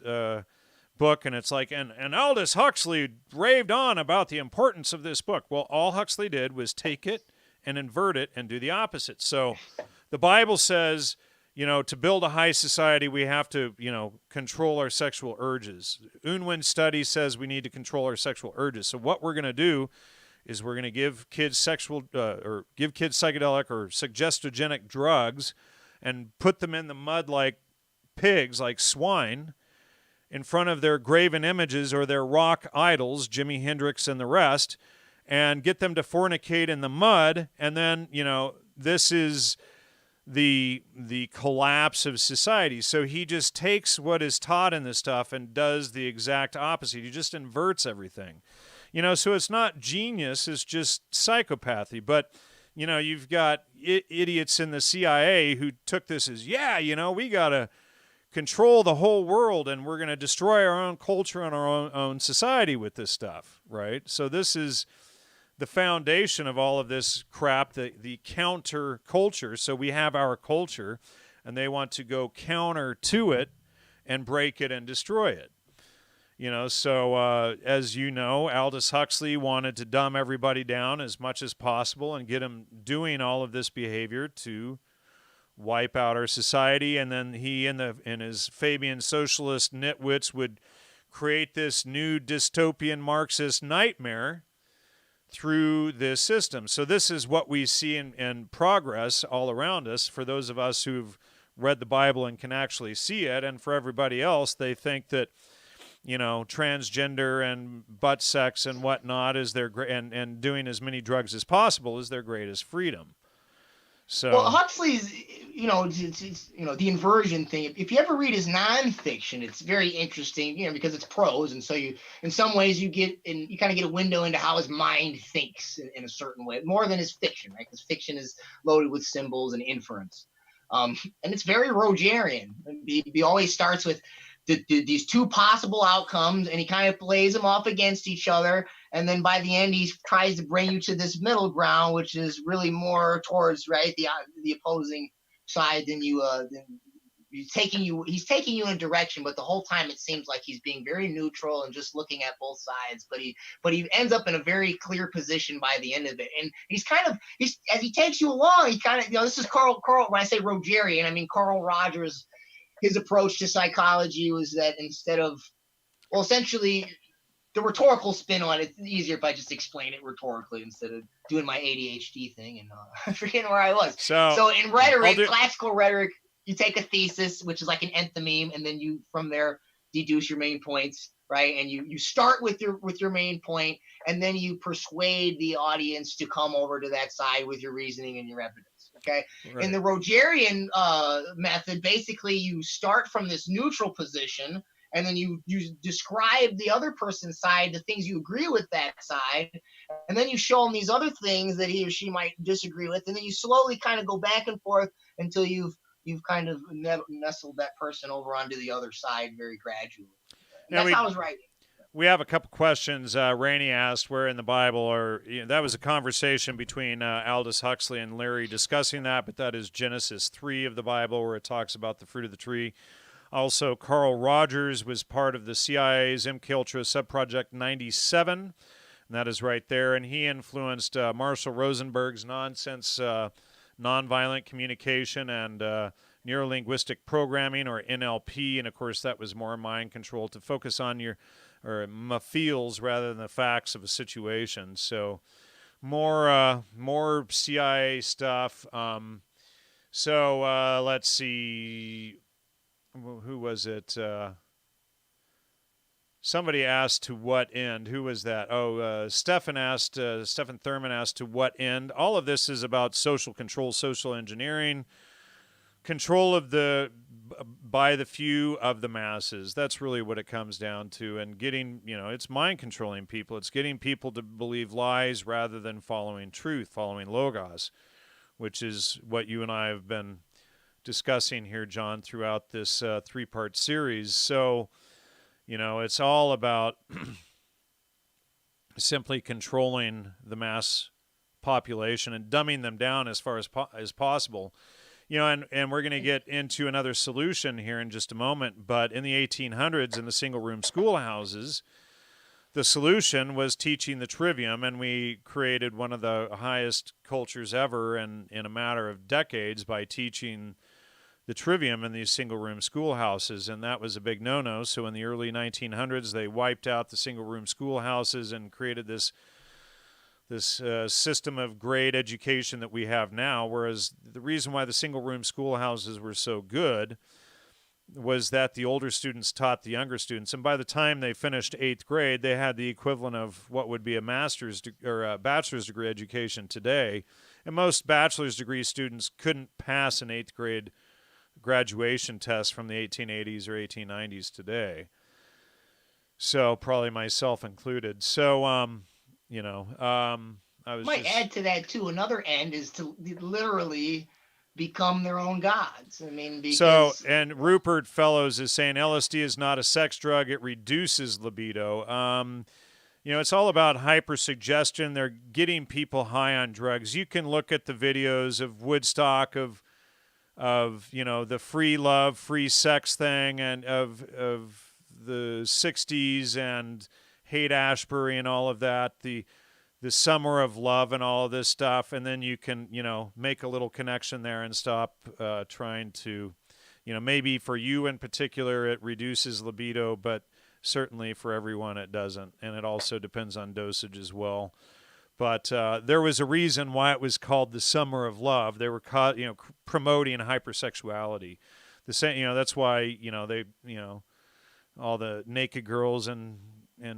book, and it's like, and Aldous Huxley raved on about the importance of this book. Well, all Huxley did was take it and invert it and do the opposite. So the Bible says, to build a high society, we have to, control our sexual urges. Unwin's study says we need to control our sexual urges. So what we're going to do is we're going to give kids psychedelic or suggestogenic drugs and put them in the mud like pigs, like swine, in front of their graven images or their rock idols, Jimi Hendrix and the rest, and get them to fornicate in the mud. And then, this is the collapse of society. So he just takes what is taught in this stuff and does the exact opposite. He just inverts everything. So it's not genius, it's just psychopathy. But, you've got idiots in the CIA who took this as, we got to control the whole world and we're going to destroy our own culture and our own society with this stuff, right? So this is the foundation of all of this crap, the counter culture. So we have our culture, and they want to go counter to it and break it and destroy it. So as you know, Aldous Huxley wanted to dumb everybody down as much as possible and get them doing all of this behavior to wipe out our society. And then he and his Fabian socialist nitwits would create this new dystopian Marxist nightmare through this system. So this is what we see in progress all around us for those of us who've read the Bible and can actually see it. And for everybody else, they think that, transgender and butt sex and whatnot is their and doing as many drugs as possible is their greatest freedom. So, well, Huxley's, it's the inversion thing. If you ever read his nonfiction, it's very interesting, because it's prose, and so in some ways, you kind of get a window into how his mind thinks in a certain way, more than his fiction, right? Because fiction is loaded with symbols and inference, and it's very Rogerian. He always starts with these two possible outcomes, and he kind of plays them off against each other. And then by the end, he tries to bring you to this middle ground, which is really more towards the opposing side than he's taking you in a direction. But the whole time, it seems like he's being very neutral and just looking at both sides. But he ends up in a very clear position by the end of it. And he's as he takes you along, he kind of, this is Carl. When I say Rogerian, I mean Carl Rogers. His approach to psychology was that instead of, essentially, the rhetorical spin on it, it's easier if I just explain it rhetorically instead of doing my ADHD thing and forgetting where I was. So in rhetoric, classical rhetoric, you take a thesis, which is like an enthymeme, and then you, from there, deduce your main points, right? And you start with your main point, and then you persuade the audience to come over to that side with your reasoning and your evidence. Okay. Right. In the Rogerian method, basically you start from this neutral position, and then you describe the other person's side, the things you agree with that side, and then you show them these other things that he or she might disagree with, and then you slowly kind of go back and forth until you've kind of nestled that person over onto the other side very gradually. That's how I was writing. We have a couple questions. Rainey asked where in the Bible, or that was a conversation between Aldous Huxley and Larry discussing that, but that is Genesis 3 of the Bible, where it talks about the fruit of the tree. Also, Carl Rogers was part of the CIA's MKUltra subproject 97, and that is right there. And he influenced Marshall Rosenberg's nonsense, nonviolent communication and neurolinguistic programming, or NLP. And of course, that was more mind control to focus on your feels rather than the facts of a situation. So more CIA stuff. Let's see. Who was it? Somebody asked to what end. Who was that? Stephen Thurman asked to what end. All of this is about social control, social engineering, control of by the few of the masses. That's really what it comes down to. And getting, it's mind controlling people. It's getting people to believe lies rather than following truth, following logos, which is what you and I have been discussing here, John, throughout this three-part series. So, it's all about simply controlling the mass population and dumbing them down as far as possible. And we're going to get into another solution here in just a moment, but in the 1800s in the single-room schoolhouses, the solution was teaching the trivium, and we created one of the highest cultures ever in a matter of decades by teaching the trivium in these single-room schoolhouses, and that was a big no-no. So in the early 1900s, they wiped out the single-room schoolhouses and created this system of grade education that we have now, whereas the reason why the single-room schoolhouses were so good was that the older students taught the younger students, and by the time they finished 8th grade, they had the equivalent of what would be a or a bachelor's degree education today. And most bachelor's degree students couldn't pass an 8th grade graduation test from the 1880s or 1890s today. So probably myself included. So I was Might just add to that too. Another end is to literally become their own gods. I mean, so, because and Rupert Fellows is saying LSD is not a sex drug; it reduces libido. It's all about hypersuggestion. They're getting people high on drugs. You can look at the videos of Woodstock, of the free love, free sex thing, and of the '60s and Haight-Ashbury and all of that. The summer of love and all of this stuff, and then you can make a little connection there and stop trying to maybe for you in particular it reduces libido, but certainly for everyone it doesn't, and it also depends on dosage as well. But there was a reason why it was called the summer of love. They were promoting hypersexuality. The same, that's why they all the naked girls and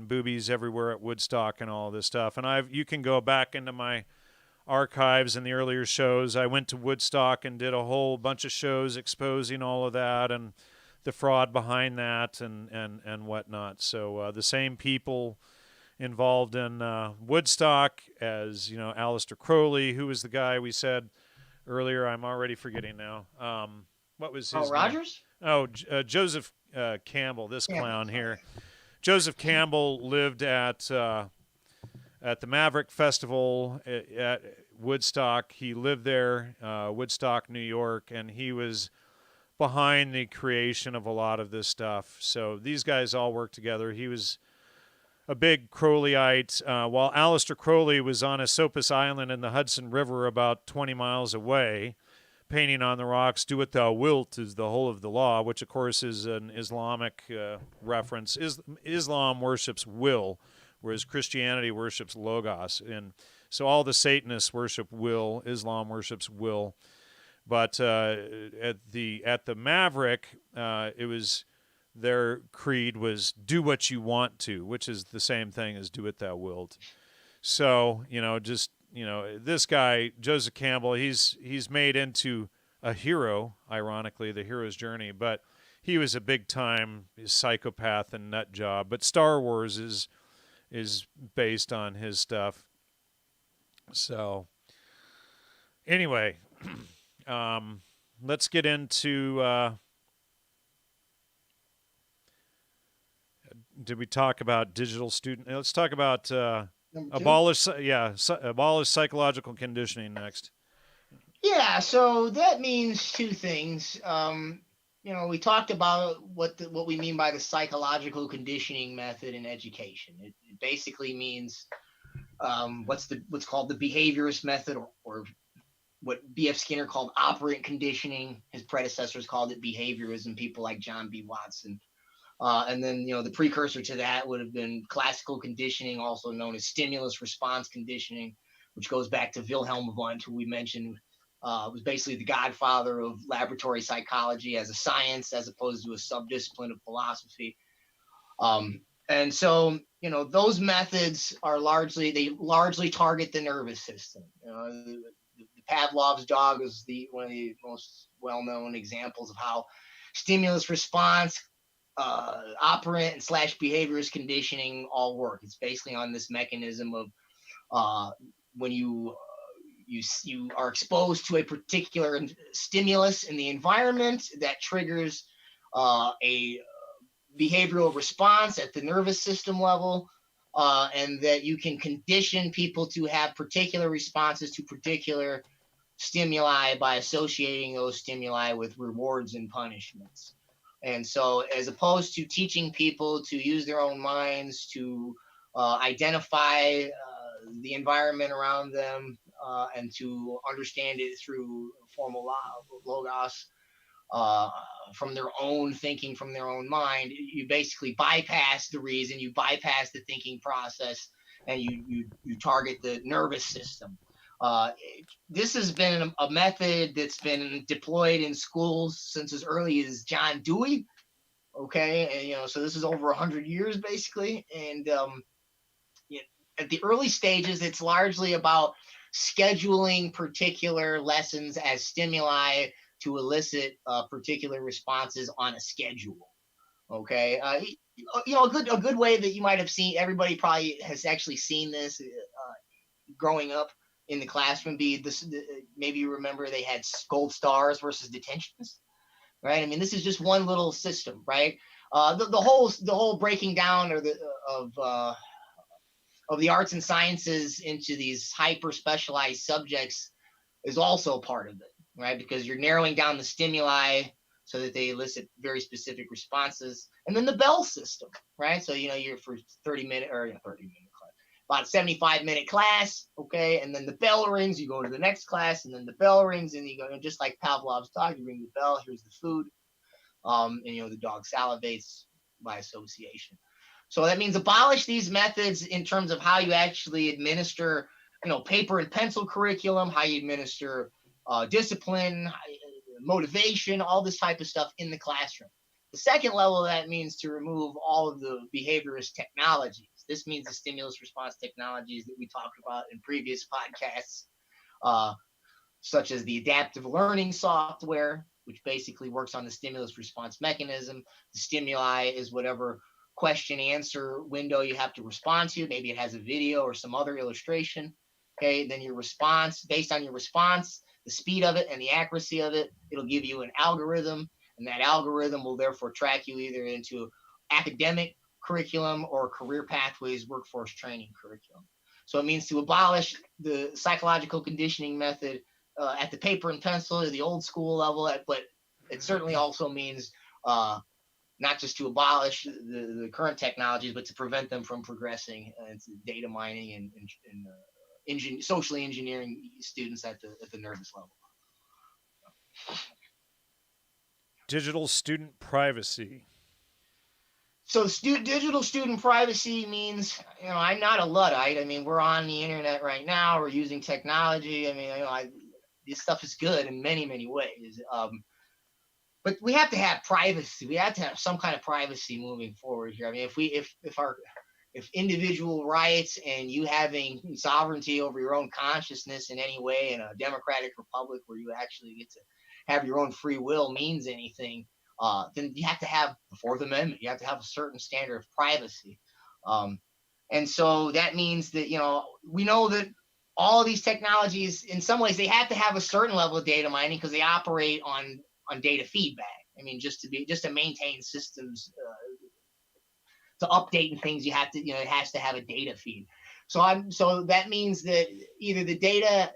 boobies everywhere at Woodstock and all this stuff. And you can go back into my archives in the earlier shows. I went to Woodstock and did a whole bunch of shows exposing all of that and the fraud behind that and whatnot. So the same people involved in Woodstock as Aleister Crowley, who was the guy we said earlier. I'm already forgetting now. What was his name? Rogers? Oh, Joseph Campbell, this Yeah. clown here. Joseph Campbell lived at the Maverick Festival at Woodstock. He lived there, Woodstock, New York, and he was behind the creation of a lot of this stuff. So these guys all work together. He was a big Crowleyite, while Aleister Crowley was on Esopus Island in the Hudson River about 20 miles away, painting on the rocks, "Do what thou wilt is the whole of the law," which, of course, is an Islamic reference. Islam worships will, whereas Christianity worships logos. And so all the Satanists worship will. Islam worships will. But at the Maverick, it was their creed was "do what you want to," which is the same thing as "do what thou wilt." So this guy Joseph Campbell, he's made into a hero, ironically, the hero's journey, but he was a big time psychopath and nut job. But Star Wars is based on his stuff. So anyway, let's get into. Did we talk about digital student? Let's talk about abolish psychological conditioning next. Yeah, so that means two things. We talked about what we mean by the psychological conditioning method in education. It basically means what's called the behaviorist method, or what B.F. Skinner called operant conditioning. His predecessors called it behaviorism, people like John B. Watson. And then, the precursor to that would have been classical conditioning, also known as stimulus response conditioning, which goes back to Wilhelm Wundt, who we mentioned was basically the godfather of laboratory psychology as a science, as opposed to a subdiscipline of philosophy. And so, those methods largely target the nervous system. The Pavlov's dog is one of the most well-known examples of how stimulus response, operant and / behaviorist conditioning all work. It's basically on this mechanism of when you are exposed to a particular stimulus in the environment that triggers a behavioral response at the nervous system level, and that you can condition people to have particular responses to particular stimuli by associating those stimuli with rewards and punishments. And so, as opposed to teaching people to use their own minds to identify the environment around them and to understand it through formal logos from their own thinking, from their own mind, you basically bypass the reason, you bypass the thinking process, and you target the nervous system. Uh, this has been a method that's been deployed in schools since as early as John Dewey. Okay, and so this is over 100 years basically, and at the early stages, it's largely about scheduling particular lessons as stimuli to elicit particular responses on a schedule. Okay, a good way that you might have seen, everybody probably has actually seen this growing up in the classroom. Be this, maybe you remember they had gold stars versus detentions, right? I mean, this is just one little system, right? The whole breaking down or the of the arts and sciences into these hyper specialized subjects is also part of it, right? Because you're narrowing down the stimuli so that they elicit very specific responses. And then the bell system, right? So, you're for 30-minute or 30-minute class, about 75-minute class, okay? And then the bell rings, you go to the next class, and then the bell rings, and you go, just like Pavlov's dog, you ring the bell, here's the food. And, the dog salivates by association. So that means abolish these methods in terms of how you actually administer, paper and pencil curriculum, how you administer discipline, motivation, all this type of stuff in the classroom. The second level of that means to remove all of the behaviorist technologies. This means the stimulus response technologies that we talked about in previous podcasts, uh, such as the adaptive learning software, which basically works on the stimulus response mechanism. The stimuli is whatever question answer window you have to respond to. Maybe it has a video or some other illustration. Okay, then your response, based on your response, the speed of it and the accuracy of it, it'll give you an algorithm, and that algorithm will therefore track you either into academic curriculum or career pathways workforce training curriculum. So it means to abolish the psychological conditioning method at the paper and pencil or the old school level, but it certainly also means not just to abolish the current technologies, but to prevent them from progressing into data mining and socially engineering students at the nervous level. Digital student privacy. So digital student privacy means, I'm not a Luddite. I mean, we're on the internet right now. We're using technology. I mean, this stuff is good in many, many ways. But we have to have privacy. We have to have some kind of privacy moving forward here. I mean, if individual rights and you having sovereignty over your own consciousness in any way in a democratic republic where you actually get to have your own free will means anything, then you have to have the Fourth Amendment. You have to have a certain standard of privacy. And so that means that, we know that all of these technologies, in some ways, they have to have a certain level of data mining because they operate on data feedback. I mean, just to maintain systems, to update and things, you have to, it has to have a data feed. So that means that either the data,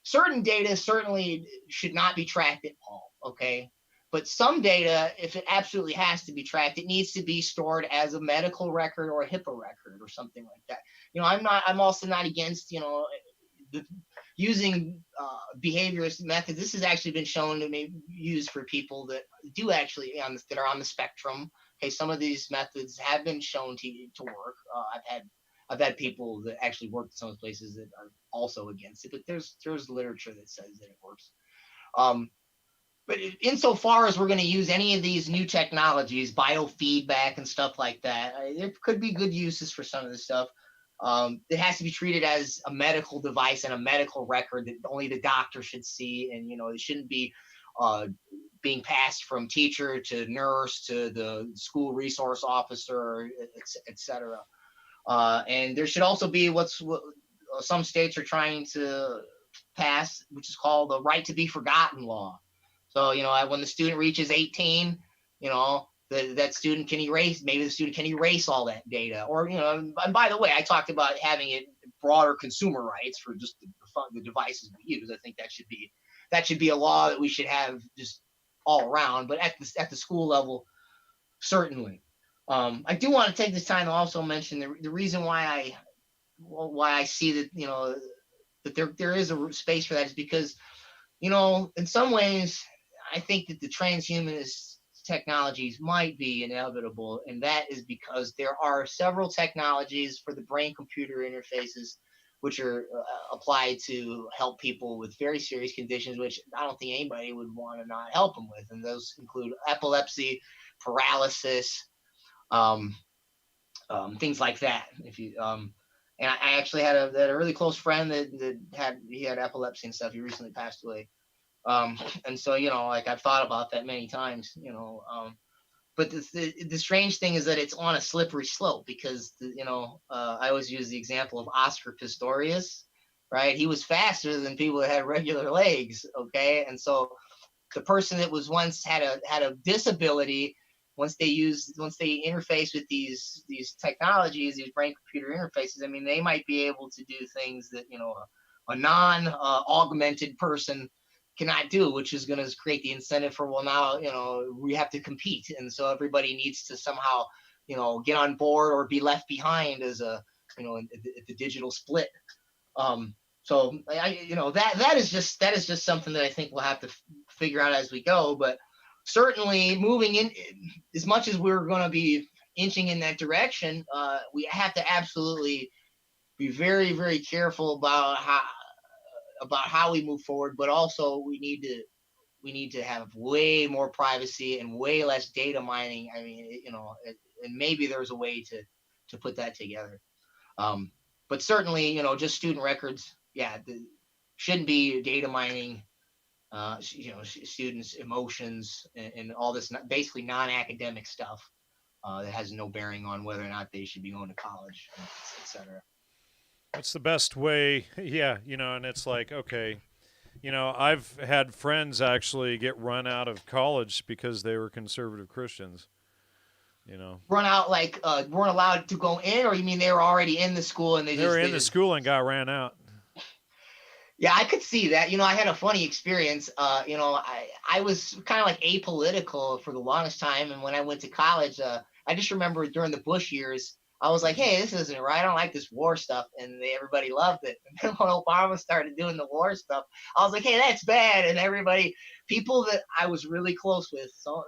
certain data certainly should not be tracked at all. Okay. But some data, if it absolutely has to be tracked, it needs to be stored as a medical record or a HIPAA record or something like that. I'm also not against, using behaviorist methods. This has actually been shown to be used for people that do actually that are on the spectrum. Okay, some of these methods have been shown to work. I've had people that actually work in some of the places that are also against it, but there's literature that says that it works. But insofar as we're going to use any of these new technologies, biofeedback and stuff like that, there could be good uses for some of this stuff. It has to be treated as a medical device and a medical record that only the doctor should see, and it shouldn't be being passed from teacher to nurse to the school resource officer, etc. And there should also be what some states are trying to pass, which is called the right to be forgotten law. So, when the student reaches 18, that student can erase, maybe the student can erase all that data. Or, and by the way, I talked about having it broader consumer rights for just the devices we use. I think that should be a law that we should have just all around. But at the school level, certainly. I do want to take this time to also mention the reason why I see that, that there is a space for that is because, in some ways, I think that the transhumanist technologies might be inevitable, and that is because there are several technologies for the brain-computer interfaces which are applied to help people with very serious conditions, which I don't think anybody would want to not help them with. And those include epilepsy, paralysis, um, things like that. If you and I actually had a really close friend that had epilepsy and stuff. He recently passed away. And so, like I've thought about that many times, but the strange thing is that it's on a slippery slope because, I always use the example of Oscar Pistorius, right? He was faster than people that had regular legs. Okay. And so the person that was once had a disability, once they interface with these technologies, these brain computer interfaces, I mean, they might be able to do things that, a non augmented person cannot do, which is going to create the incentive for, well, now, we have to compete. And so everybody needs to somehow, get on board or be left behind as the digital split. So that is just something that I think we'll have to figure out as we go. But certainly moving in, as much as we're going to be inching in that direction, we have to absolutely be very, very careful about how we move forward. But also we need to have way more privacy and way less data mining. I mean, and maybe there's a way to put that together. But certainly, just student records, yeah, shouldn't be data mining, students' emotions and all this basically non-academic stuff that has no bearing on whether or not they should be going to college, etc. What's the best way? Yeah, and it's like, okay, I've had friends actually get run out of college because they were conservative Christians. Run out, like weren't allowed to go in, or you mean they were already in the school and they were in the school and got ran out? Yeah, I could see that. I had a funny experience. I was kind of like apolitical for the longest time, and when I went to college, I just remember during the Bush years, I was like, "Hey, this isn't right. I don't like this war stuff," and everybody loved it. And then when Obama started doing the war stuff, I was like, "Hey, that's bad," and people that I was really close with, so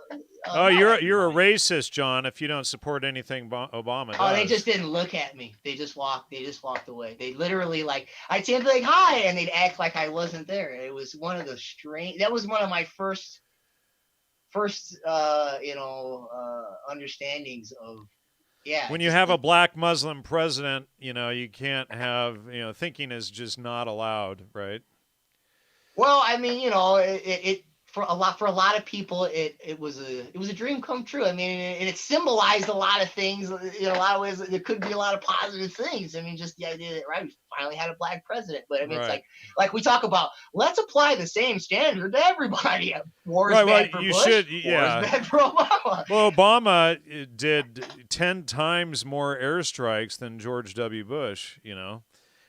oh, you're a racist, John, if you don't support anything Obama does. Oh, they just didn't look at me. They just walked away. They literally, like, I'd say, like, "Hi," and they'd act like I wasn't there. It was one of the that was one of my first understandings of, yeah. When you have a black Muslim president, you can't have, thinking is just not allowed, right? Well, I mean, it for a lot of people, it was a dream come true. I mean, and it symbolized a lot of things in a lot of ways. There could be a lot of positive things. I mean, just the idea that, right, we finally had a black president. But I mean, right. It's like we talk about, let's apply the same standard to everybody. War is right, bad for you Bush. Should, yeah. War is bad for Obama. Well, Obama did 10 times more airstrikes than George W. Bush,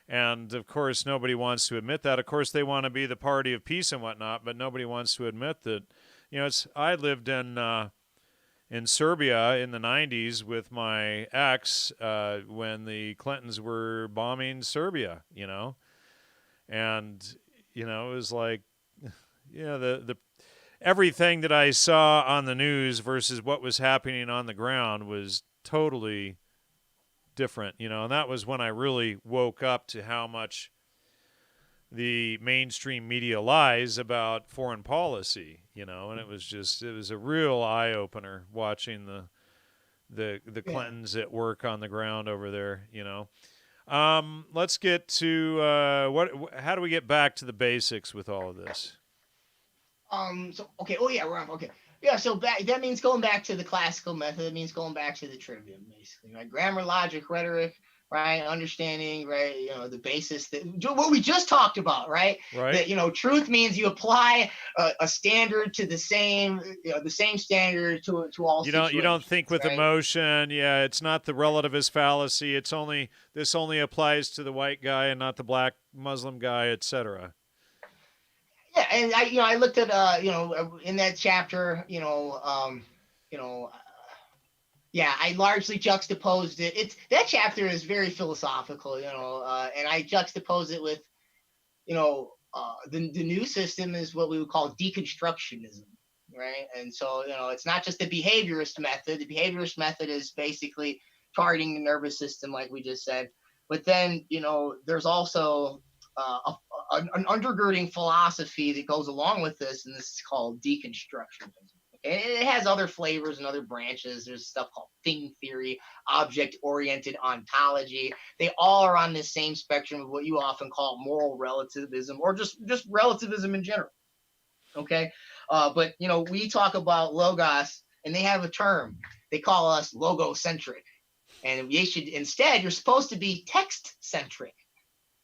And, of course, nobody wants to admit that. Of course, they want to be the party of peace and whatnot, but nobody wants to admit that. I lived in Serbia in the 90s with my ex when the Clintons were bombing Serbia, And, it was like, the everything that I saw on the news versus what was happening on the ground was totally different, and that was when I really woke up to how much the mainstream media lies about foreign policy, and it was a real eye opener watching the Clintons at work on the ground over there, Let's get to how do we get back to the basics with all of this? So okay. Oh yeah, we're on. Okay. Yeah, so that means going back to the classical method. It means going back to the trivium, basically, right? Grammar, logic, rhetoric, right? Understanding, right? The basis that what we just talked about, right? Right. That truth means you apply a standard to the same standard to all. You don't think with emotion. Yeah, it's not the relativist fallacy. This only applies to the white guy and not the black Muslim guy, etc. Yeah, and I looked at in that chapter, yeah, I largely juxtaposed it. That chapter is very philosophical, and I juxtapose it with, the new system is what we would call deconstructionism, right? And so, it's not just the behaviorist method. The behaviorist method is basically targeting the nervous system, like we just said. But then, there's also an undergirding philosophy that goes along with this, and this is called deconstructionism. And it has other flavors and other branches. There's stuff called thing theory, object-oriented ontology. They all are on this same spectrum of what you often call moral relativism, or just relativism in general. Okay, but we talk about logos, and they have a term. They call us logocentric, and you're supposed to be text-centric.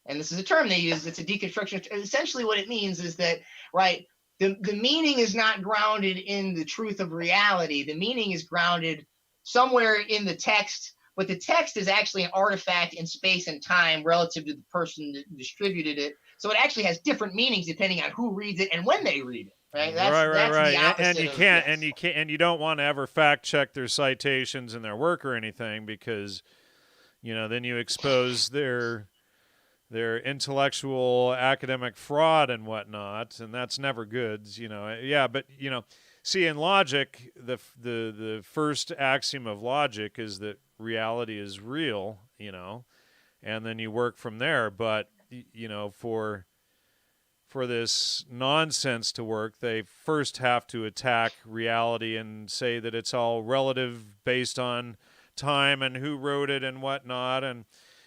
And this is a term they use. It's a deconstruction. Essentially, what it means is that, right, the meaning is not grounded in the truth of reality. The meaning is grounded somewhere in the text, but the text is actually an artifact in space and time relative to the person that distributed it. So it actually has different meanings depending on who reads it and when they read it. Right. That's the opposite. And you don't want to ever fact check their citations and their work or anything, because then you expose their intellectual academic fraud and whatnot, and that's never good. But see, in logic, the first axiom of logic is that reality is real, and then you work from there. But for this nonsense to work, they first have to attack reality and say that it's all relative based on time and who wrote it and whatnot, and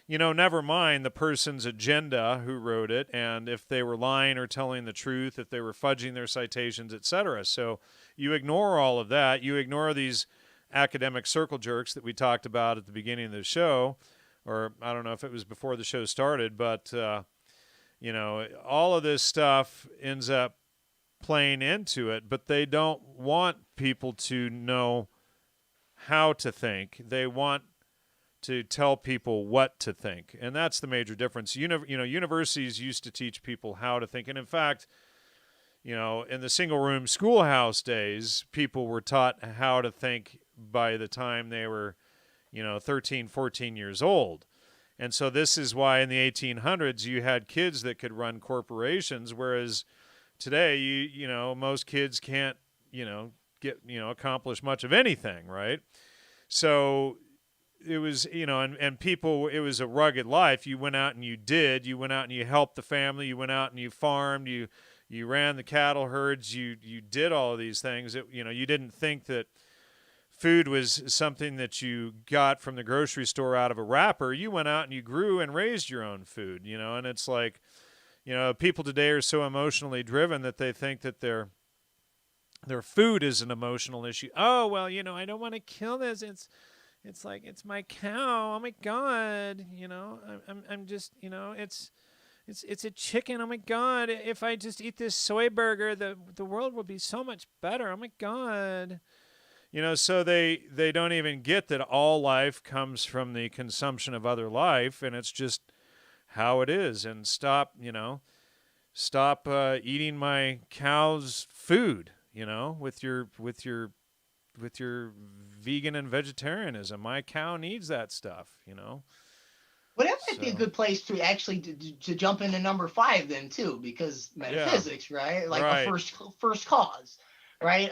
never mind the person's agenda who wrote it, and if they were lying or telling the truth, if they were fudging their citations, etc. So you ignore all of that. You ignore these academic circle jerks that we talked about at the beginning of the show, or I don't know if it was before the show started, but all of this stuff ends up playing into it, but they don't want people to know how to think. They want to tell people what to think, and that's the major difference. Universities used to teach people how to think, and in fact, in the single-room schoolhouse days, people were taught how to think by the time they were, 13, 14 years old. And so this is why in the 1800s you had kids that could run corporations, whereas today, most kids can't, accomplish much of anything, right? So it was, and people, it was a rugged life. You went out and you went out and you helped the family, you went out and you farmed, you ran the cattle herds, you did all of these things. You didn't think that food was something that you got from the grocery store out of a wrapper. You went out and you grew and raised your own food, and it's like, people today are so emotionally driven that they think that their food is an emotional issue. Oh, well, I don't want to kill this. It's like, it's my cow. Oh my God. I'm just, it's a chicken. Oh my God. If I just eat this soy burger, the world will be so much better. Oh my God. So they don't even get that all life comes from the consumption of other life, and it's just how it is. And stop eating my cow's food, with your vegan and vegetarianism. My cow needs that stuff, But that might be a good place to actually to jump into number 5 then too, because metaphysics, right? Like right. a first cause. Right,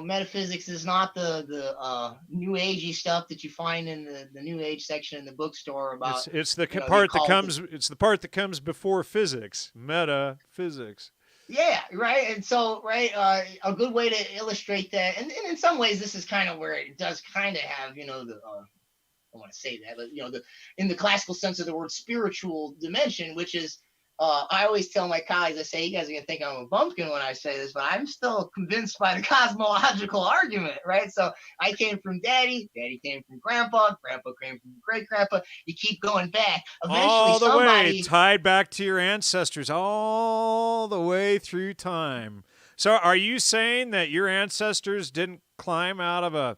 metaphysics is not the new agey stuff that you find in the new age section in the bookstore about. It's the part that comes. It's the part that comes before physics, metaphysics. Yeah, right. And so, right, a good way to illustrate that, and in some ways, this is kind of where it does kind of have, I want to say that, but in the classical sense of the word, spiritual dimension, which is. I always tell my colleagues, I say, you guys are going to think I'm a bumpkin when I say this, but I'm still convinced by the cosmological argument, right? So I came from daddy came from grandpa came from great-grandpa. You keep going back. Eventually, all the way, tied back to your ancestors, all the way through time. So are you saying that your ancestors didn't climb out of a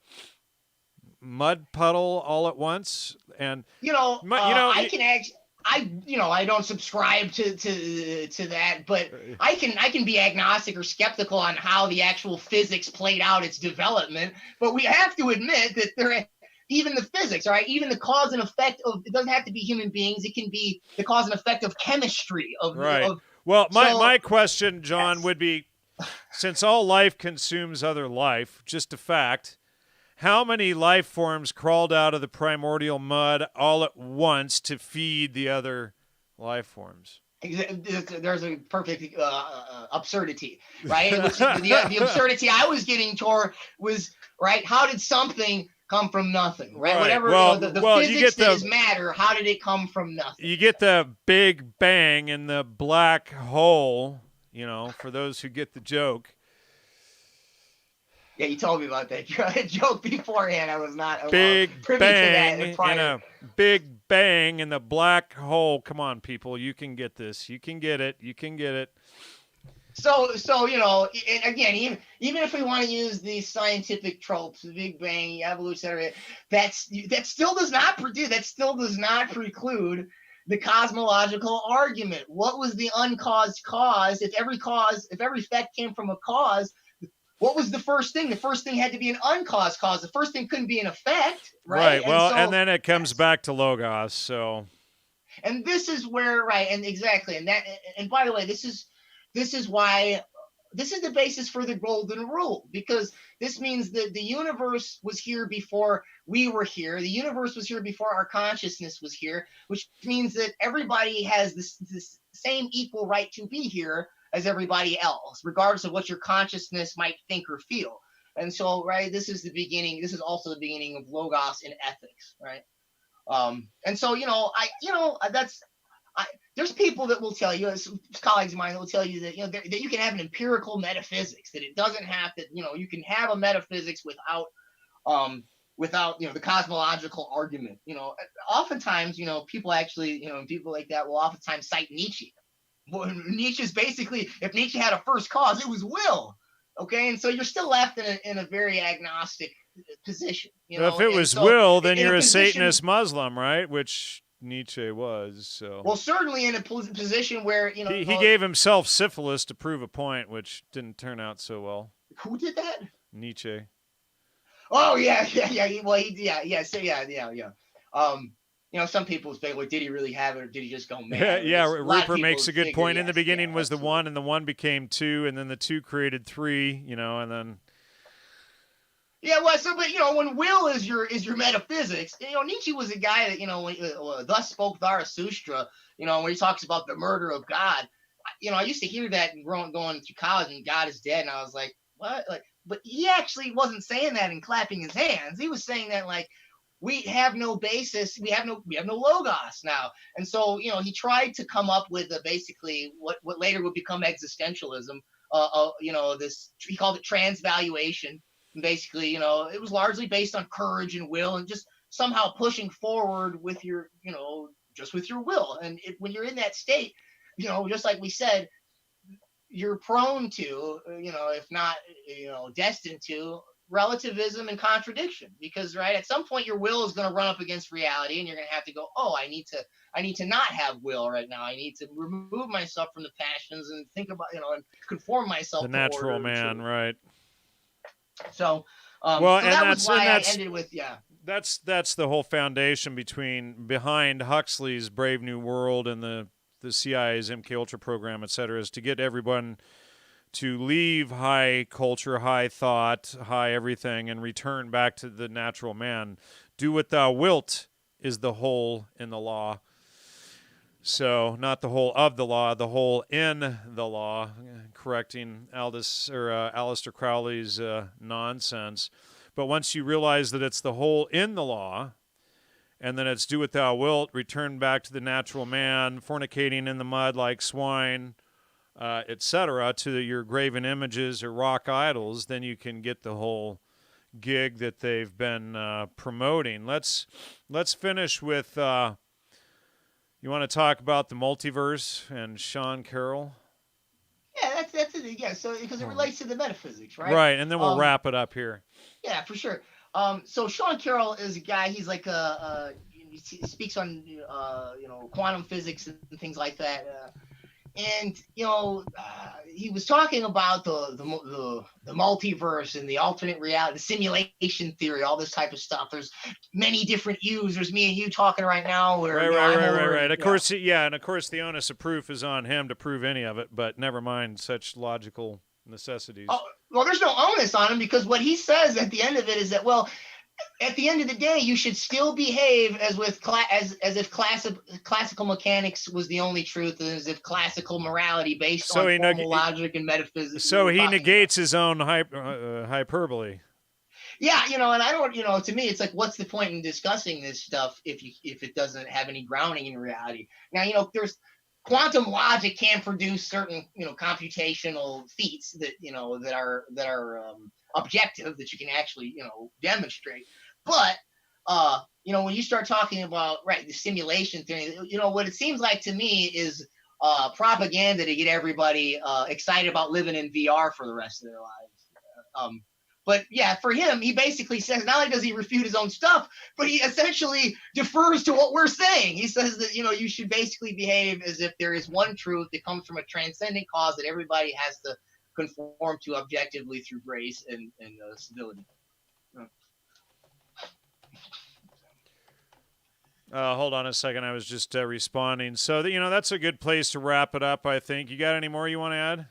mud puddle all at once? And I can actually... I don't subscribe to that, but I can be agnostic or skeptical on how the actual physics played out its development. But we have to admit that even the physics, all right, even the cause and effect of, it doesn't have to be human beings. It can be the cause and effect of chemistry. My question, John, would be, since all life consumes other life, just a fact, How many life forms crawled out of the primordial mud all at once to feed the other life forms? There's a perfect absurdity, right? Which the absurdity I was getting toward was, right, how did something come from nothing, right? Whatever, Well, the you physics get that is matter, how did it come from nothing? You get the big bang in the black hole, for those who get the joke. Yeah, you told me about that joke beforehand. I was not big privy bang to that prior. in a big bang in the black hole. Come on, people, you can get this. You can get it. You can get it. So and again, even if we want to use these scientific tropes, the Big Bang, evolution, that still does not preclude the cosmological argument. What was the uncaused cause? If every effect came from a cause, what was the first thing? The first thing had to be an uncaused cause. The first thing couldn't be an effect, right? Well, and then it comes back to Logos. So, and this is where, right, and exactly, and by the way, this is why this is the basis for the golden rule, because this means that the universe was here before we were here. The universe was here before our consciousness was here, which means that everybody has this same equal right to be here as everybody else, regardless of what your consciousness might think or feel. And so, right, this is also the beginning of Logos in ethics, right? And so, there's people that will tell you, colleagues of mine, that will tell you that, that you can have an empirical metaphysics, that it doesn't have to, you can have a metaphysics without the cosmological argument. Oftentimes, people actually, people like that will oftentimes cite Nietzsche. Well, Nietzsche's basically, if Nietzsche had a first cause, it was will. Okay, and so you're still left in a very agnostic position. If it was will, then you're a Satanist Muslim, right? Which Nietzsche was. So, well, certainly in a position where he gave himself syphilis to prove a point, which didn't turn out so well. Who did that? Nietzsche. Oh yeah. Well, some people say, well, did he really have it, or did he just go mad? Yeah. Rupert makes a good point. In the beginning was the one, and the one became two, and then the two created three. And then. Yeah, well, but when will is your metaphysics, Nietzsche was a guy that thus spoke Zarathustra, when he talks about the murder of God. I used to hear that going through college, and God is dead, and I was like, what? But he actually wasn't saying that and clapping his hands. He was saying that we have no basis, we have no logos now, and so he tried to come up with basically what later would become existentialism. This, he called it transvaluation. Basically, it was largely based on courage and will, and just somehow pushing forward with your, just with your will. And when you're in that state, just like we said, you're prone to, if not, destined to relativism and contradiction, because right at some point your will is going to run up against reality, and you're going to have to go, oh, I need to not have will right now. I need to remove myself from the passions and think about, and conform myself the to natural order, man, right? So, well, so that was why I ended with, That's the whole foundation behind Huxley's Brave New World and the CIA's MK Ultra program, et cetera, is to get everyone to leave high culture, high thought, high everything, and return back to the natural man. Do what thou wilt is the whole in the law. So not the whole of the law, the whole in the law, correcting Aleister Crowley's nonsense. But once you realize that it's the whole in the law, and then it's do what thou wilt, return back to the natural man, fornicating in the mud like swine, etc., to your graven images or rock idols, then you can get the whole gig that they've been promoting. Let's finish with... you want to talk about the multiverse and Sean Carroll? Yeah, that's it. Yeah, so because it relates to the metaphysics, right? Right, and then we'll wrap it up here. Yeah, for sure. So Sean Carroll is a guy. He's like he speaks on quantum physics and things like that. And he was talking about the multiverse and the alternate reality, the simulation theory, all this type of stuff. There's many different yous. There's me and you talking right now. Where, right. Of course, and of course, the onus of proof is on him to prove any of it. But never mind such logical necessities. Oh, well, there's no onus on him because what he says at the end of it is that, well, at the end of the day, you should still behave as if classical mechanics was the only truth, and as if classical morality based on formal logic and metaphysics. So he negates his own hyperbole. Yeah, and I don't, to me, it's like, what's the point in discussing this stuff if it doesn't have any grounding in reality? Now, there's quantum logic can produce certain, computational feats that, that are objective, that you can actually, demonstrate. But, when you start talking about, right, the simulation theory, what it seems like to me is propaganda to get everybody excited about living in VR for the rest of their lives. But yeah, for him, he basically says, not only does he refute his own stuff, but he essentially defers to what we're saying. He says that, you should basically behave as if there is one truth that comes from a transcendent cause that everybody has to conform to objectively through grace and civility. Hold on a second. I was just responding. So, that's a good place to wrap it up, I think. You got any more you want to add?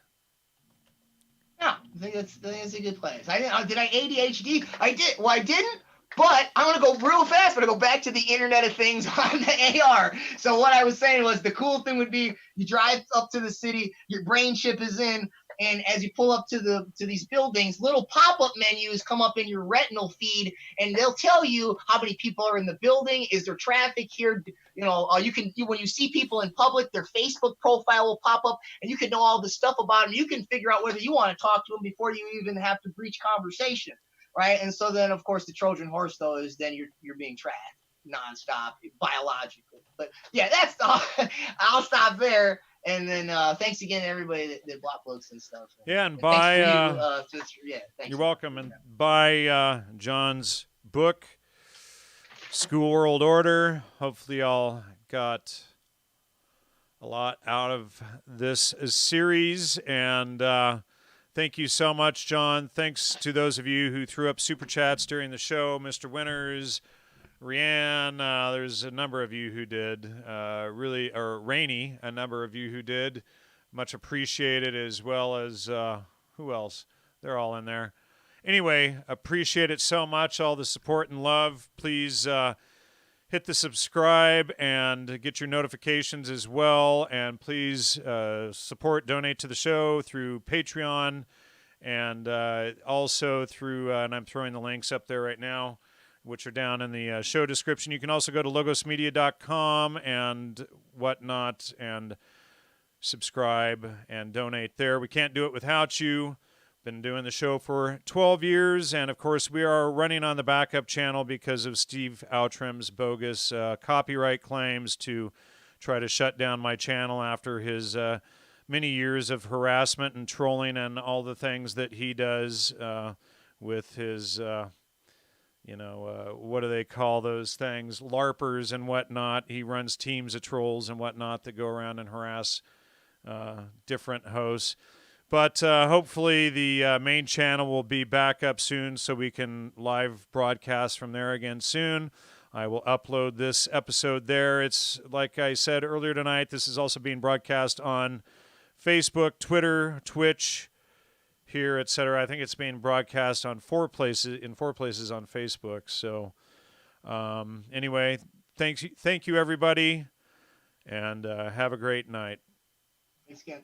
No, I think that's a good place. Did I ADHD? I did. Well, I didn't, but I'm going to go real fast, but I go back to the Internet of Things on the AR. So what I was saying was the cool thing would be you drive up to the city, your brain chip is in, and as you pull up to these buildings, little pop-up menus come up in your retinal feed, and they'll tell you how many people are in the building. Is there traffic here? When you see people in public, their Facebook profile will pop up, and you can know all the stuff about them. You can figure out whether you want to talk to them before you even have to breach conversation, right? And so then, of course, the Trojan horse, though, is then you're being tracked nonstop biologically. But yeah, that's all. I'll stop there. And then thanks again to everybody that bought books and stuff. Yeah, and buy. You're welcome. And buy John's book, School World Order. Hopefully, y'all got a lot out of this series. And thank you so much, John. Thanks to those of you who threw up super chats during the show, Mr. Winters, Rianne, there's a number of you who did, or Rainey, a number of you who did. Much appreciated, as well as, who else? They're all in there. Anyway, appreciate it so much, all the support and love. Please hit the subscribe and get your notifications as well. And please donate to the show through Patreon and also through, and I'm throwing the links up there right now, which are down in the show description. You can also go to logosmedia.com and whatnot and subscribe and donate there. We can't do it without you. Been doing the show for 12 years, and of course we are running on the backup channel because of Steve Outram's bogus copyright claims to try to shut down my channel after his many years of harassment and trolling and all the things that he does with his... what do they call those things? LARPers and whatnot. He runs teams of trolls and whatnot that go around and harass different hosts. But hopefully the main channel will be back up soon so we can live broadcast from there again soon. I will upload this episode there. It's, like I said earlier tonight, this is also being broadcast on Facebook, Twitter, Twitch, here, etc. I think it's being broadcast on four places on Facebook. So anyway, thank you everybody, and have a great night. Thanks again.